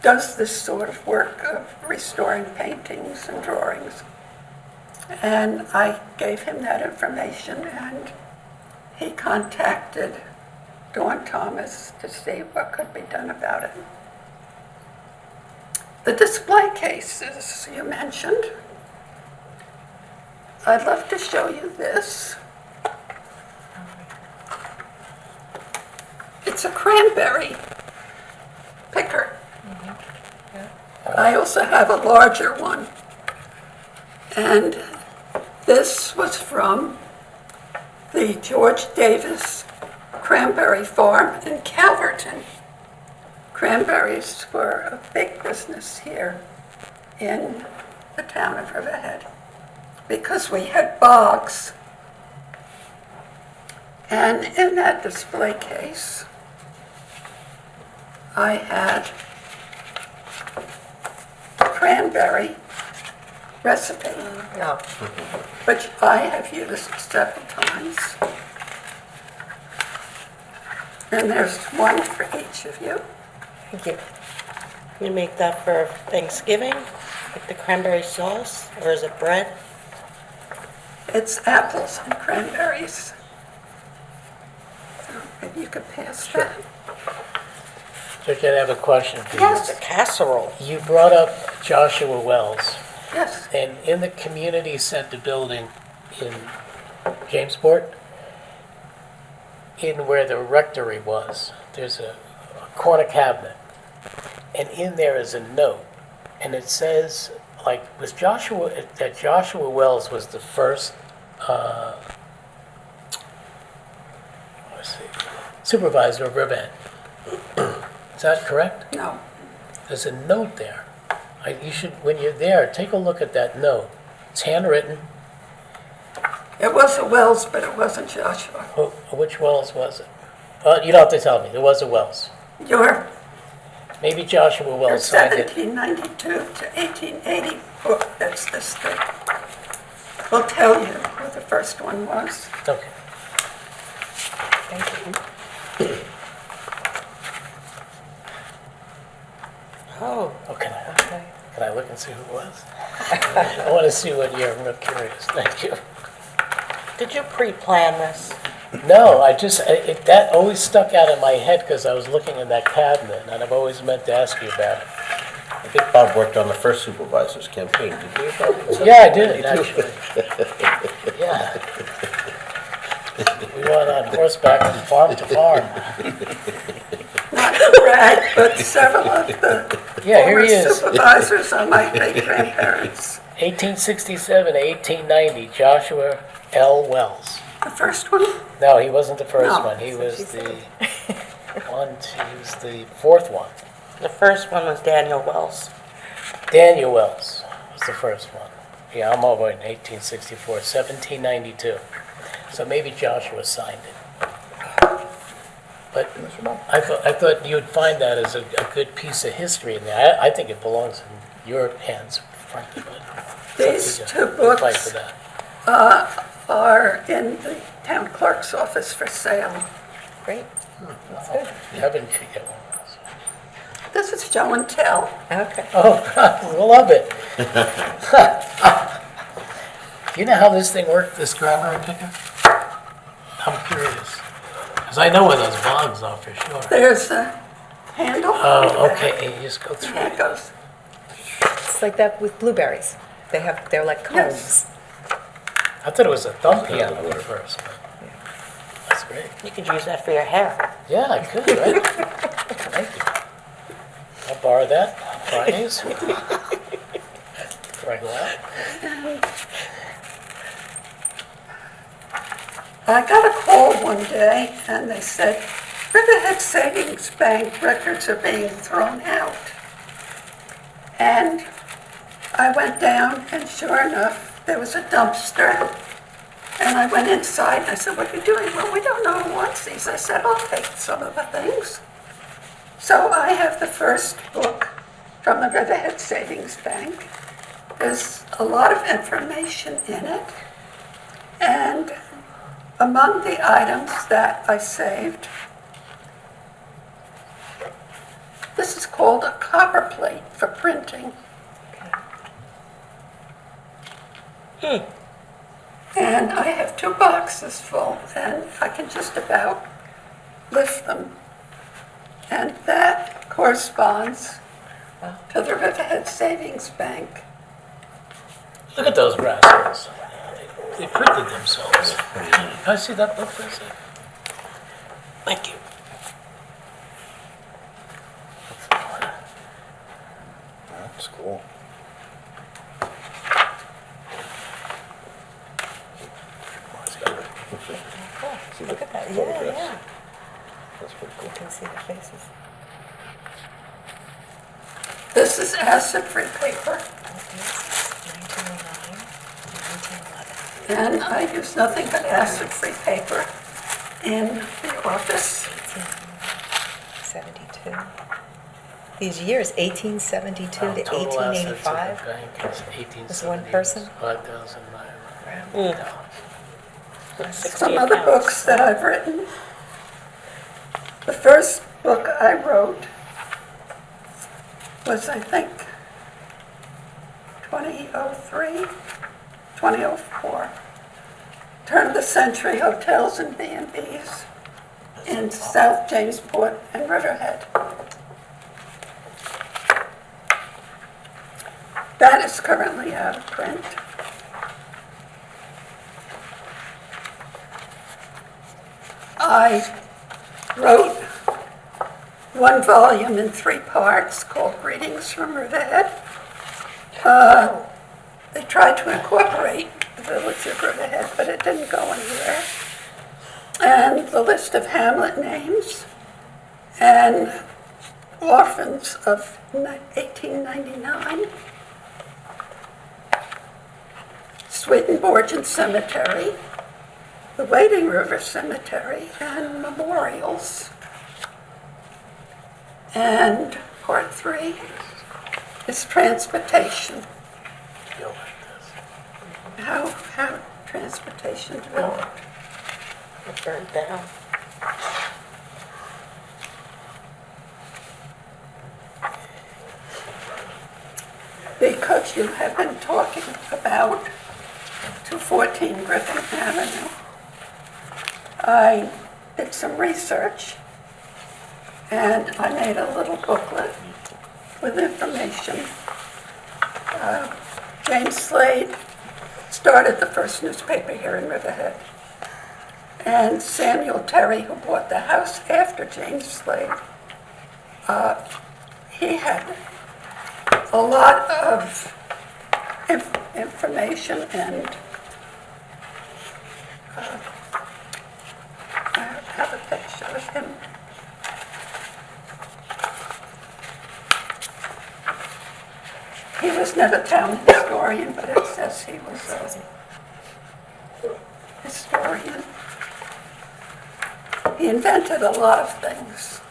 does this sort of work of restoring paintings and drawings. And I gave him that information, and he contacted Dawn Thomas to see what could be done about it. The display cases you mentioned, I'd love to show you this. a cranberry picker. I also have a larger one. And this was from the George Davis Cranberry Farm in Calverton. Cranberries were a big business here in the town of Riverhead because we had bogs. And in that display case, I had a cranberry recipe, No. which I have used several times. And there's one for each of you. Thank you. You make that for Thanksgiving, with the cranberry sauce, or is it bread? It's apples and cranberries. Maybe you could pass that. Georgette, I have a question for you. Yes. It's a casserole. You brought up Joshua Wells, Yes. and in the community center building in Jamesport, in where the rectory was, there's a corner cabinet, and in there is a note, and it says, like, that Joshua Wells was the first, let's see, supervisor of Riverhead. Is that correct? No. There's a note there. You should, when you're there, take a look at that note. It's handwritten. It was a Wells, but it wasn't Joshua. Which Wells was it? You don't have to tell me. There was a Wells. Your Maybe Joshua your Wells signed it. 1792 to 1880 book, that's this thing. We'll tell you what the first one was. Okay. Oh, Oh, can I look and see who it was? I want to see what year. I'm real curious. Thank you. did you pre-plan this? No, that always stuck out in my head because I was looking in that cabinet, and I've always meant to ask you about it. I think Bob worked on the first supervisor's campaign, did you, Bob? Yeah, I did, actually. Yeah. We went on horseback from farm to farm. Not to brag, but several of the Yeah, here former he is. supervisors are my great-grandparents. 1867 to 1890, Joshua L. Wells. The first one? No, he wasn't the first No, one. He was the he was the fourth one. The first one was Daniel Wells. Daniel Wells was the first one. Yeah, I'm over in 1864, 1792. So maybe Joshua signed it. But I thought you'd find that as a good piece of history in there. I think it belongs in your hands, frankly. But These it's two up to you. We'll fight books for that. are in the town clerk's office for sale. Great. Heaven could get one. This is show and tell. Okay. Oh, God, we'll love it. You know how this thing worked, this cranberry picker? I'm curious. Because I know where those bogs are for sure. There's a handle. Oh, okay, you just go through And it it. goes, It's like that with blueberries. They're like combs. Yes. I thought it was a thumb piano at first, but that's great. You could use that for your hair. Yeah, I could, right? Thank you. I'll borrow that on Fridays. Before I go out. I got a call one day and they said, Riverhead Savings Bank records are being thrown out. And I went down and sure enough, there was a dumpster. And I went inside and I said, what are you doing? Well, we don't know who wants these. I said, I'll take some of the things. So I have the first book from the Riverhead Savings Bank. There's a lot of information in it. And among the items that I saved, this is called a copper plate for printing. And I have 2 boxes full, and I can just about lift them. And that corresponds to the Riverhead Savings Bank. Look at those rascals. They printed themselves. Can I see that book for a second? Thank you. See the Look at that, yeah, photographs. yeah. That's pretty cool. You can see the faces. This is acid-free paper, 1909, 1911. and I use nothing but acid-free paper in the office. 1872. These years, 1872 to Total assets of the 1885. bank is 1870. This one person? $5,900. Some other books that I've written. The first book I wrote was, I think, 2003, 2004. Turn of the century hotels and B&Bs in South Jamesport and Riverhead. That is currently out of print. I wrote one volume in 3 parts called Greetings from Riverhead. They tried to incorporate the village of Riverhead, but it didn't go anywhere. And the list of hamlet names and orphans of 1899. Swedenborgian Cemetery, the Wading River Cemetery, and memorials. And part 3 is transportation. How transportation developed. It burned down. Because you have been talking about 214 Griffin Avenue, I did some research and I made a little booklet with information. James Slade started the first newspaper here in Riverhead. And Samuel Terry, who bought the house after James Slade, he had a lot of information, and I have a picture of him. He was never town historian, but it says he was a historian. He invented a lot of things.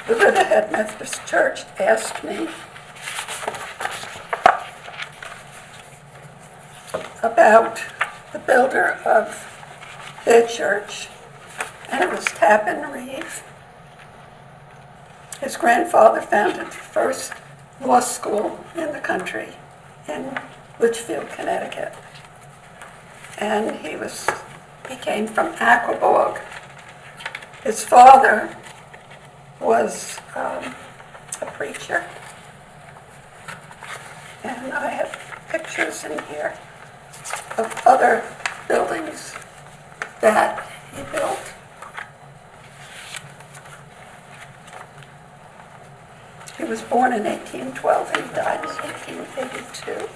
The Riverhead Methodist Church asked me about the builder of their church, and it was Tappan Reeve. His grandfather founded the first law school in the country in Litchfield, Connecticut. And he came from Aquaborg. His father was a preacher. And I have pictures in here of other buildings that he built. He was born in 1812 and he died in 1882.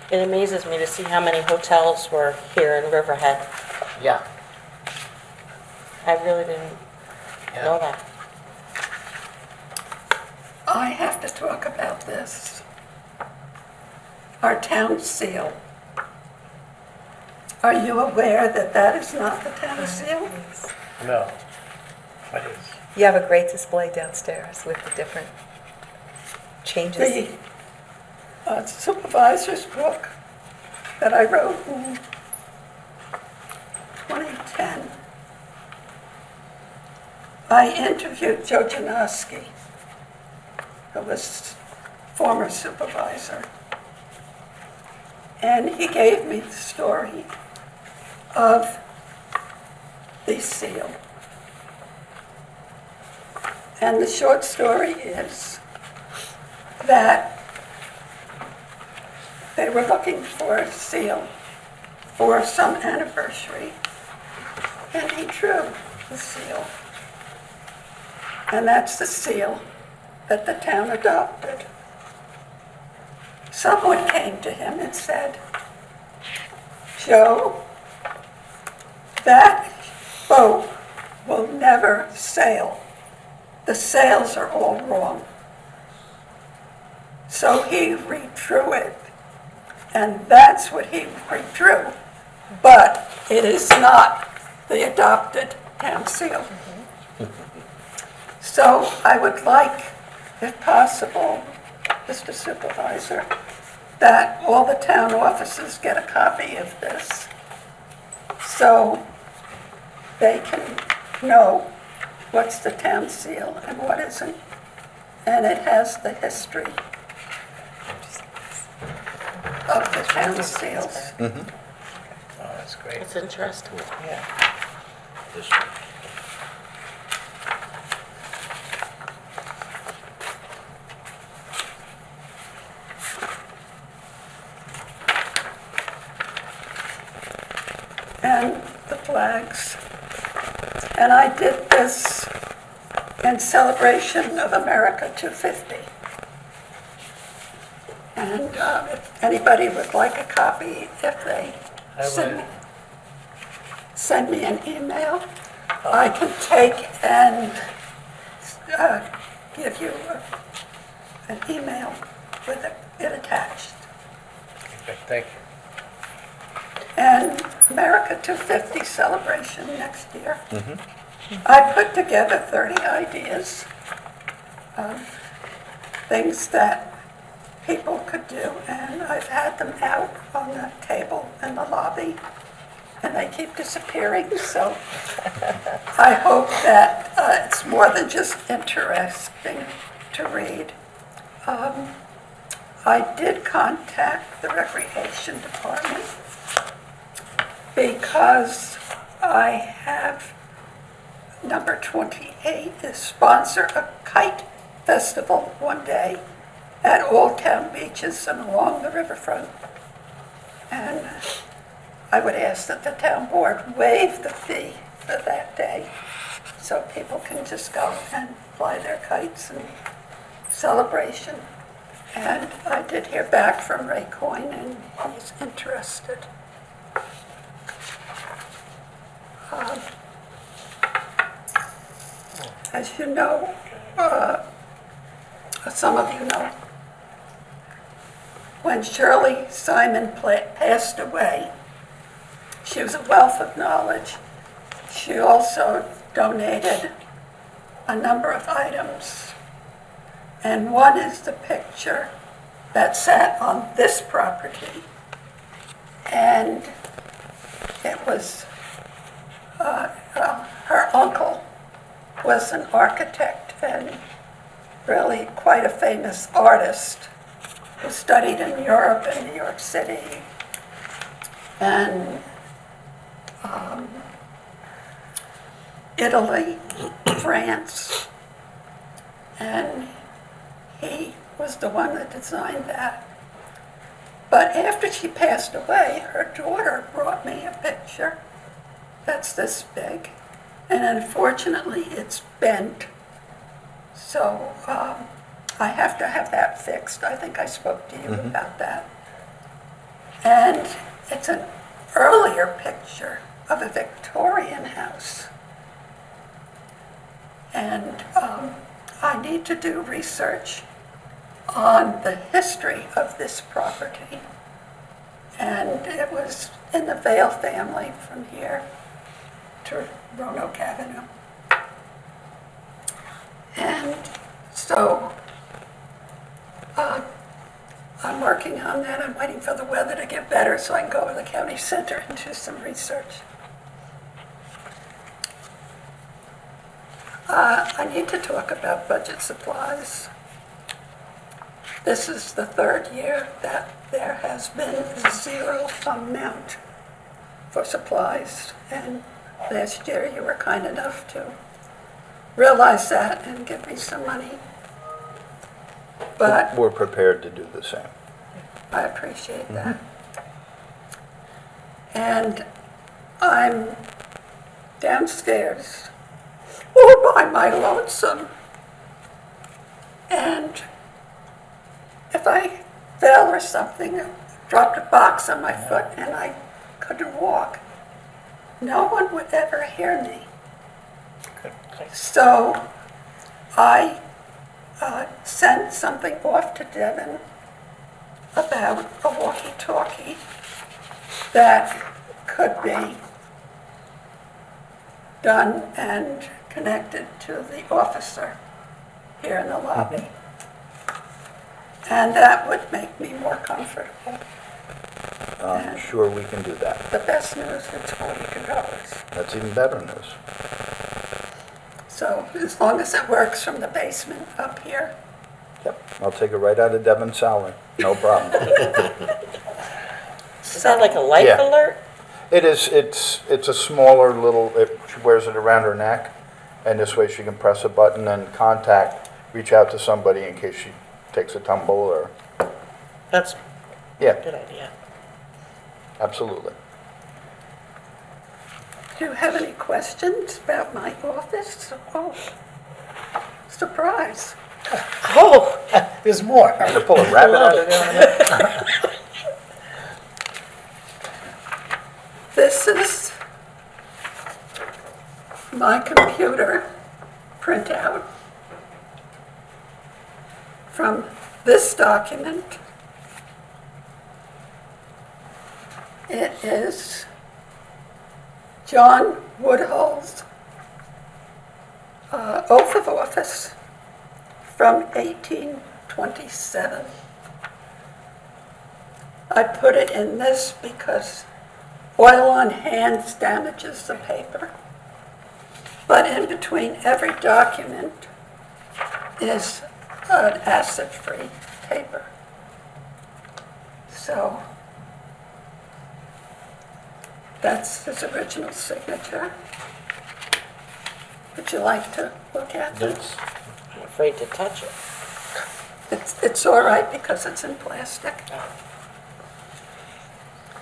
It amazes me to see how many hotels were here in Riverhead. Yeah. I really didn't know that. I have to talk about this. Our town seal. Are you aware that that is not the town seal? No. What is? You have a great display downstairs with the different changes. The supervisor's book that I wrote in 2010, I interviewed Joe Janoski, who was former supervisor, and he gave me the story of the seal. And the short story is that they were looking for a seal for some anniversary, and he drew the seal. And that's the seal that the town adopted. someone came to him and said, "Joe, that boat will never sail. The sails are all wrong." So he redrew it, and that's what he redrew. But it is not the adopted town seal. So I would like, if possible, Mr. Supervisor, that all the town offices get a copy of this so they can know what's the town seal and what isn't. And it has the history of the town seals. Oh, that's great. It's interesting. Yeah. This one. And the flags. And I did this in celebration of America 250. And if anybody would like a copy, if they I would. send me an email, I can take and give you an email with it attached. Okay, thank you. And America 250 celebration next year. I put together 30 ideas of things that people could do, and I've had them out on the table in the lobby, and they keep disappearing, so I hope that it's more than just interesting to read. I did contact the Recreation Department because I have number 28 is sponsor a kite festival one day at all town beaches and along the riverfront. And I would ask that the town board waive the fee for that day so people can just go and fly their kites in celebration. And I did hear back from Ray Coyne and he's interested. As you know, some of you know, when Shirley Simon passed away, she was a wealth of knowledge. She also donated a number of items. And one is the picture that sat on this property. And it was, her uncle was an architect and really quite a famous artist who studied in Europe and New York City and Italy, France, and he was the one that designed that. But after she passed away, her daughter brought me a picture that's this big, and unfortunately it's bent. So I have to have that fixed. I think I spoke to you about that. And it's an earlier picture of a Victorian house. And I need to do research on the history of this property. And it was in the Vale family from here to Roanoke Avenue. And so I'm working on that. I'm waiting for the weather to get better so I can go to the county center and do some research. I need to talk about budget supplies. This is the third year that there has been zero amount for supplies. And last year you were kind enough to realize that and give me some money. But We're prepared to do the same. I appreciate that. And I'm downstairs all by my lonesome. And if I fell or or something, dropped a box on my foot and I couldn't walk, no one would ever hear me. So I sent something off to Devin about a walkie-talkie that could be done and connected to the officer here in the lobby. And that would make me more comfortable. I'm sure we can do that. The best news, it's $40. That's even better news. So as long as it works from the basement up here. Yep, I'll take it right out of Devin's salary, no problem. Is that like a life Yeah. alert? It is, it's a smaller little, she wears it around her neck, and this way she can press a button and reach out to somebody in case she takes a tumble or, That's a yeah, good idea. absolutely. Do you have any questions about my office? Oh, surprise. Oh, there's more. To pull a rabbit out of there. This is my computer printout from this document. It is John Woodhull's oath of office from 1827. I put it in this because oil on hands damages the paper. But in between every document is an acid-free paper. So that's his original signature. Would you like to look at this? I'm afraid to touch it. It's all right because it's in plastic.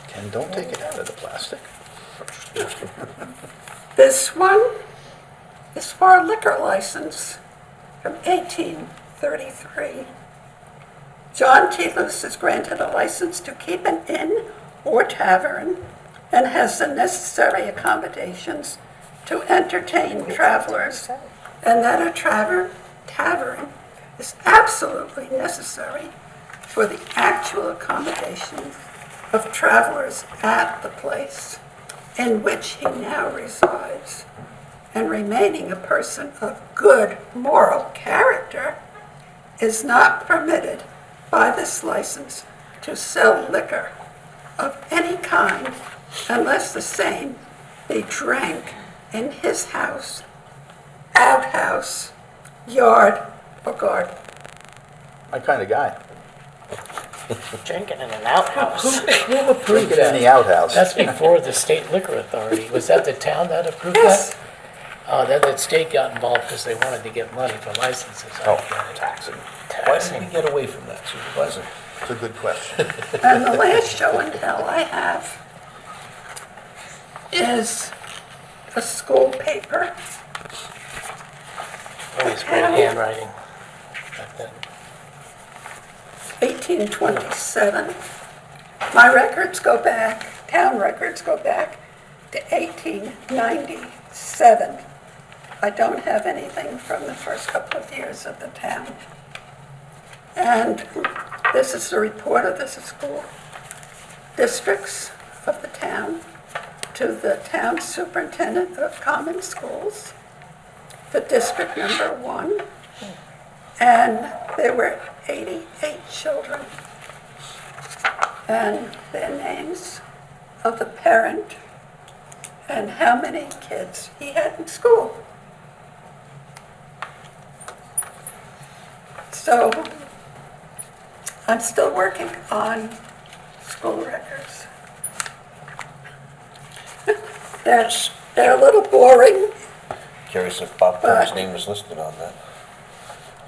Ken, don't take it out of the plastic. This one is for a liquor license from 1833. John T. Luce is granted a license to keep an inn or tavern and has the necessary accommodations to entertain travelers, and that a tavern is absolutely necessary for the actual accommodation of travelers at the place in which he now resides, and remaining a person of good moral character, is not permitted by this license to sell liquor of any kind unless the same be drank in his house, outhouse, yard, or garden. My kind of guy. Drinking in an outhouse. Who approved Drink it in the that? outhouse. That's before the state liquor authority. Was that the town that approved Yes. that? Oh, then the state got involved because they wanted to get money for licenses. Oh, I get it. taxing. Why did we get away from that supervisor? It's a good question. And the last show and tell I have is a school paper. Always great handwriting back then. 1827. My records go back, town records go back to 1897. I don't have anything from the first couple of years of the town. And this is the report of the school districts of the town to the town superintendent of common schools for district number 1. And there were 88 children. And their names of the parent and how many kids he had in school. So I'm still working on school records. They're a little boring. Curious if Bob Kerr's name was listed on that.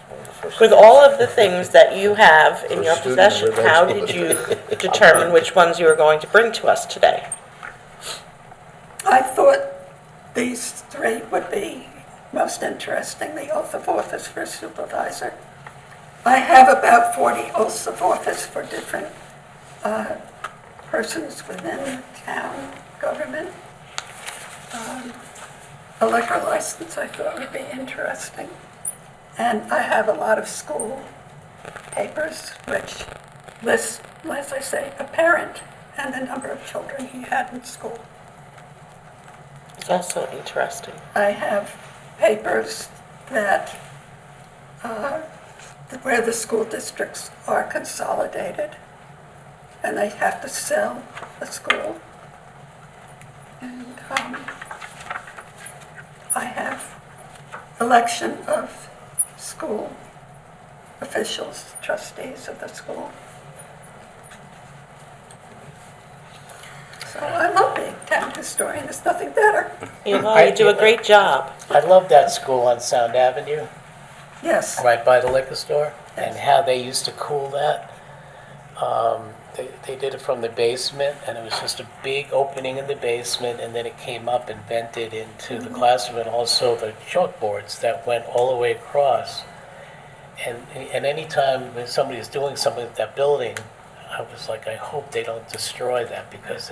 One of the first With things. all of the things that you have in your First student of possession, Riverhead how School. did you determine which ones you were going to bring to us today? I thought these 3 would be most interesting, the oath of office for supervisor, I have about 40 oaths of office for different persons within the town government. A liquor license I thought would be interesting. And I have a lot of school papers which list, as I say, a parent and the number of children he had in school. It's also interesting. I have papers that, where the school districts are consolidated and they have to sell the school. And I have election of school officials, trustees of the school. So I love being town historian, there's nothing better. You do a great job. I love that school on Sound Avenue, Yes, right by the liquor store, and Yes. how they used to cool that. They did it from the basement, and it was just a big opening in the basement, and then it came up and vented into the classroom, and also the chalkboards that went all the way across. And anytime when somebody is doing something with that building, I was like, I hope they don't destroy that, because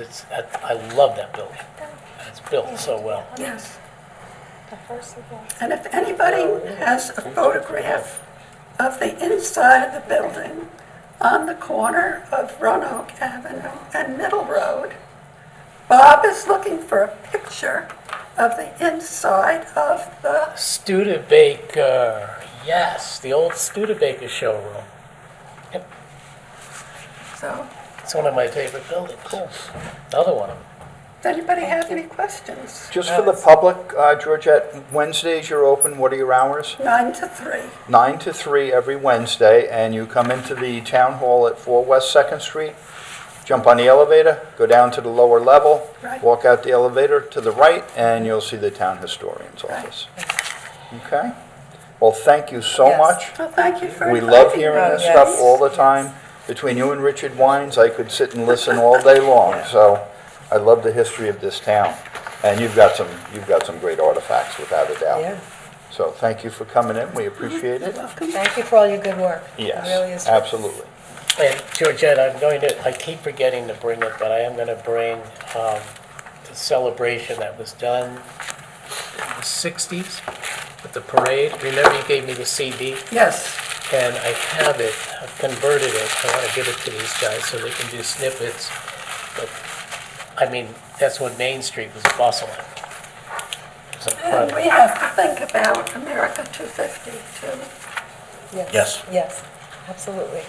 I love that building. It's built so well. yes. And if anybody has a photograph of the inside of the building on the corner of Roanoke Avenue and Middle Road, Bob is looking for a picture of the inside of the, Studebaker, yes, the old Studebaker showroom. Yep, so, it's one of my favorite buildings. Cool. Another one of them. does anybody have any questions? Just for the public, Georgette, Wednesdays you're open, what are your hours? 9 to 3. 9 to 3 every Wednesday, and you come into the town hall at 4 West 2nd Street, jump on the elevator, go down to the lower level, Right. walk out the elevator to the right, and you'll see the town historian's office. Okay? Well, thank you so Yes. much. Well, thank you for We inviting love me. hearing this yes. stuff all the time. Between you and Richard Wines, I could sit and listen all day long, so I love the history of this town. And you've got some great artifacts, without a doubt. Yeah. So thank you for coming in, we appreciate it. Welcome. Thank you for all your good work. Yes, It really is. absolutely. And Georgette, I keep forgetting to bring it, but I am going to bring the celebration that was done in the 60s with the parade. Remember you gave me the CD? Yes, And I have it, I've converted it, I want to give it to these guys so they can do snippets. But, I mean, that's when Main Street was bustling. It's and incredible. we have to think about America 250 too. Yes. Yes, absolutely.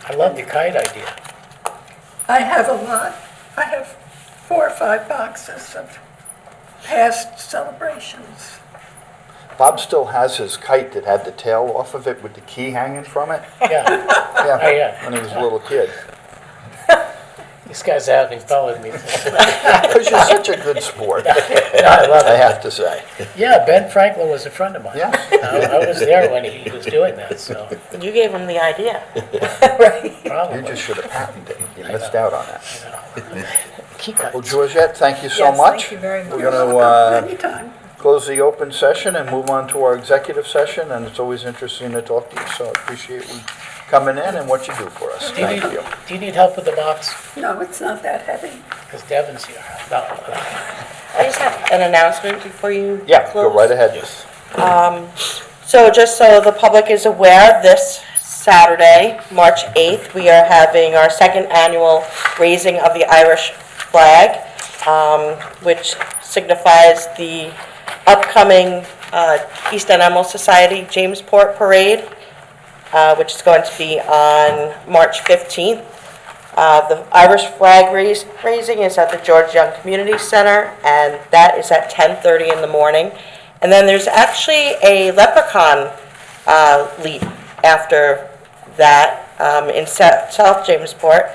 I love the kite idea. I have a lot. I have 4 or 5 boxes of past celebrations. Bob still has his kite that had the tail off of it with the key hanging from it. Yeah, Yeah, yeah. when he was a little kid. these guys are having fun with me. Because you're such a good sport, I love I it. have to say. Yeah, Ben Franklin was a friend of mine. Yeah. I was there when he was doing that, so You gave him the idea. You probably. just should have patented it. You missed out on that. Key Well, kites. Georgette, thank you so Yes, much. thank you very much. We're going to Anytime. close the open session and move on to our executive session, and it's always interesting to talk to you, so I appreciate you coming in and what you do for us. Thank you. Do you need help with the box? No, it's not that heavy. Because Devin's here. No. I just have an announcement before you Yeah, close. go right ahead. So just so the public is aware, this Saturday, March 8th, we are having our second annual raising of the Irish flag, which signifies the upcoming East End Emerald Society Jamesport Parade, which is going to be on March 15th. The Irish flag raising is at the George Young Community Center, and that is at 10:30 in the morning. And then there's actually a leprechaun leap after that in South Jamesport.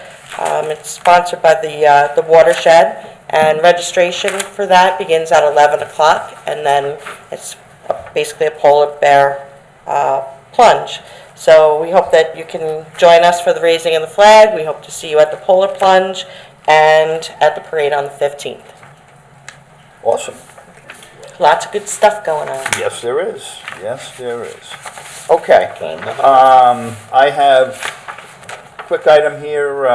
It's sponsored by the Watershed, and registration for that begins at 11 o'clock, and then it's basically a polar bear plunge. So we hope that you can join us for the raising of the flag. We hope to see you at the polar plunge and at the parade on the 15th. Awesome. Lots of good stuff going on. Yes, there is. Yes, there is. Okay. Can I move it? I have quick item here,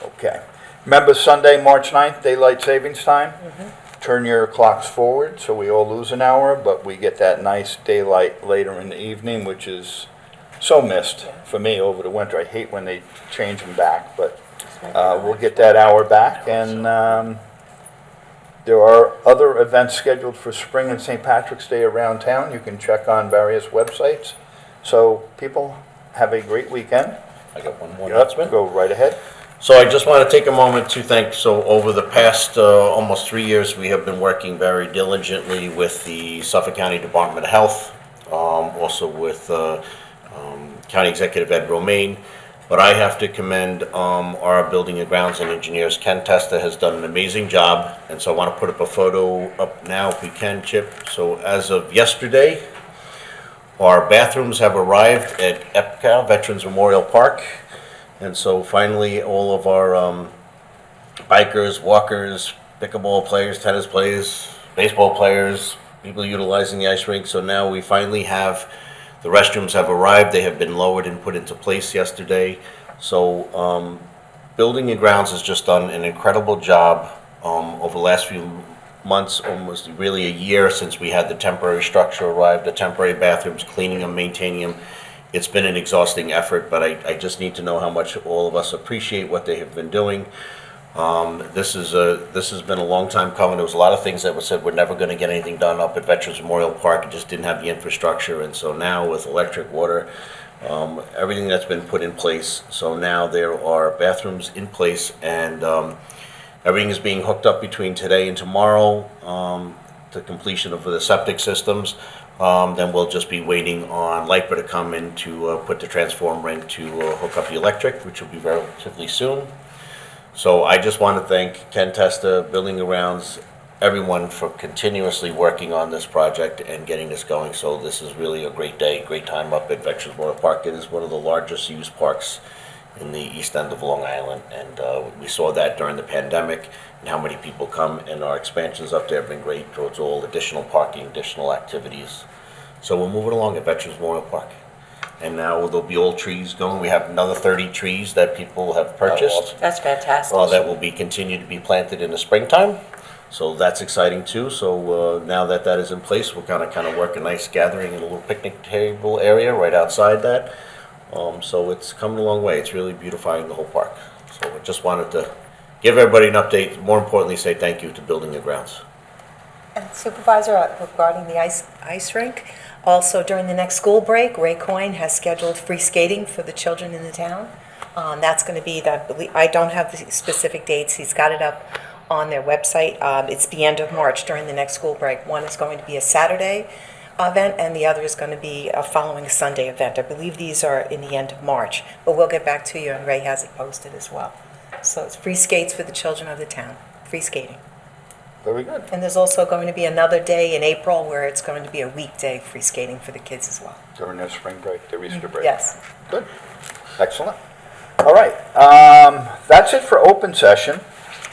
okay. Remember Sunday, March 9th, daylight savings time? Turn your clocks forward, so we all lose an hour, but we get that nice daylight later in the evening, which is so missed for me over the winter. I hate when they change them back, but we'll get that hour back. And there are other events scheduled for spring and St. Patrick's Day around town. You can check on various websites. So people, have a great weekend. I got one more Yep, announcement. go right ahead. So I just want to take a moment to thank, so over the past almost 3 years, we have been working very diligently with the Suffolk County Department of Health, also with County Executive Ed Romaine. But I have to commend our building and grounds and engineers. Ken Testa has done an amazing job, and so I want to put up a photo up now if we can, Chip. So as of yesterday, our bathrooms have arrived at EPCA, Veterans Memorial Park. And so finally, all of our bikers, walkers, pickleball players, tennis players, baseball players, people utilizing the ice rink. So now we finally have, the restrooms have arrived. They have been lowered and put into place yesterday. So Building and Grounds has just done an incredible job over the last few months, almost really a year since we had the temporary structure arrive, the temporary bathrooms, cleaning them, maintaining them. It's been an exhausting effort, but I just need to know how much all of us appreciate what they have been doing. This has been a long time coming. There was a lot of things that were said we're never going to get anything done up at Veterans Memorial Park. It just didn't have the infrastructure, and so now with electric, water, everything that's been put in place, so now there are bathrooms in place, and everything is being hooked up between today and tomorrow, the completion of the septic systems. Then we'll just be waiting on LIPA to come in to put the transformer in to hook up the electric, which will be relatively soon. So I just want to thank Ken Testa, Building and Grounds, everyone for continuously working on this project and getting this going. So this is really a great day, great time up at Veterans Memorial Park. It is one of the largest used parks in the east end of Long Island, and we saw that during the pandemic and how many people come, and our expansions up there have been great towards all additional parking, additional activities. So we're moving along at Veterans Memorial Park. And now there'll be old trees going. We have another 30 trees that people have purchased. That's fantastic. That will be continued to be planted in the springtime. So that's exciting too. So now that that is in place, we're gonna kind of work a nice gathering in a little picnic table area right outside that. So it's coming a long way. It's really beautifying the whole park. So I just wanted to give everybody an update. More importantly, say thank you to Building and Grounds. And Supervisor, regarding the ice rink, also during the next school break, Ray Coyne has scheduled free skating for the children in the town. That's going to be, I don't have the specific dates, he's got it up on their website. It's the end of March during the next school break. One is going to be a Saturday event, and the other is going to be a following Sunday event. I believe these are in the end of March, but we'll get back to you, and Ray has it posted as well. So it's free skates for the children of the town, free skating. Very good. And there's also going to be another day in April where it's going to be a weekday free skating for the kids as well. During their spring break, their Easter break. Yes. Good. Excellent. All right. That's it for open session.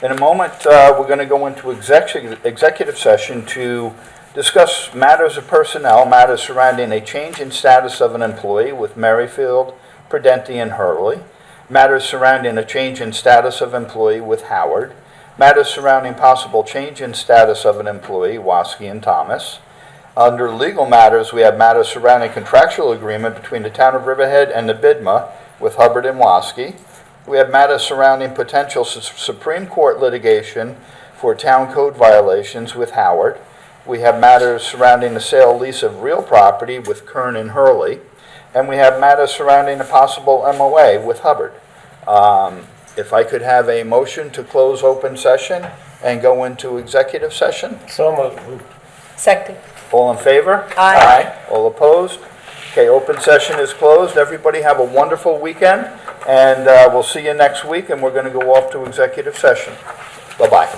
In a moment, we're going to go into executive session to discuss matters of personnel, matters surrounding a change in status of an employee with MERRIFIELD, PRUDENTI, and HURLEY, matters surrounding a change in status of employee with HOWARD, matters surrounding possible change in status of an employee, WASKI and Thomas. Under legal matters, we have matters surrounding contractual agreement between the Town of Riverhead and the BIDMA with HUBBARD and WASKI. We have matters surrounding potential Supreme Court litigation for town code violations with HOWARD. We have matters surrounding the sale lease of real property with KERN and HURLEY. And we have matters surrounding a possible MOA with HUBBARD. If I could have a motion to close open session and go into executive session? So moved. Second. All in favor? Aye. All opposed? Okay, open session is closed. Everybody have a wonderful weekend, and we'll see you next week, and we're going to go off to executive session. Bye-bye.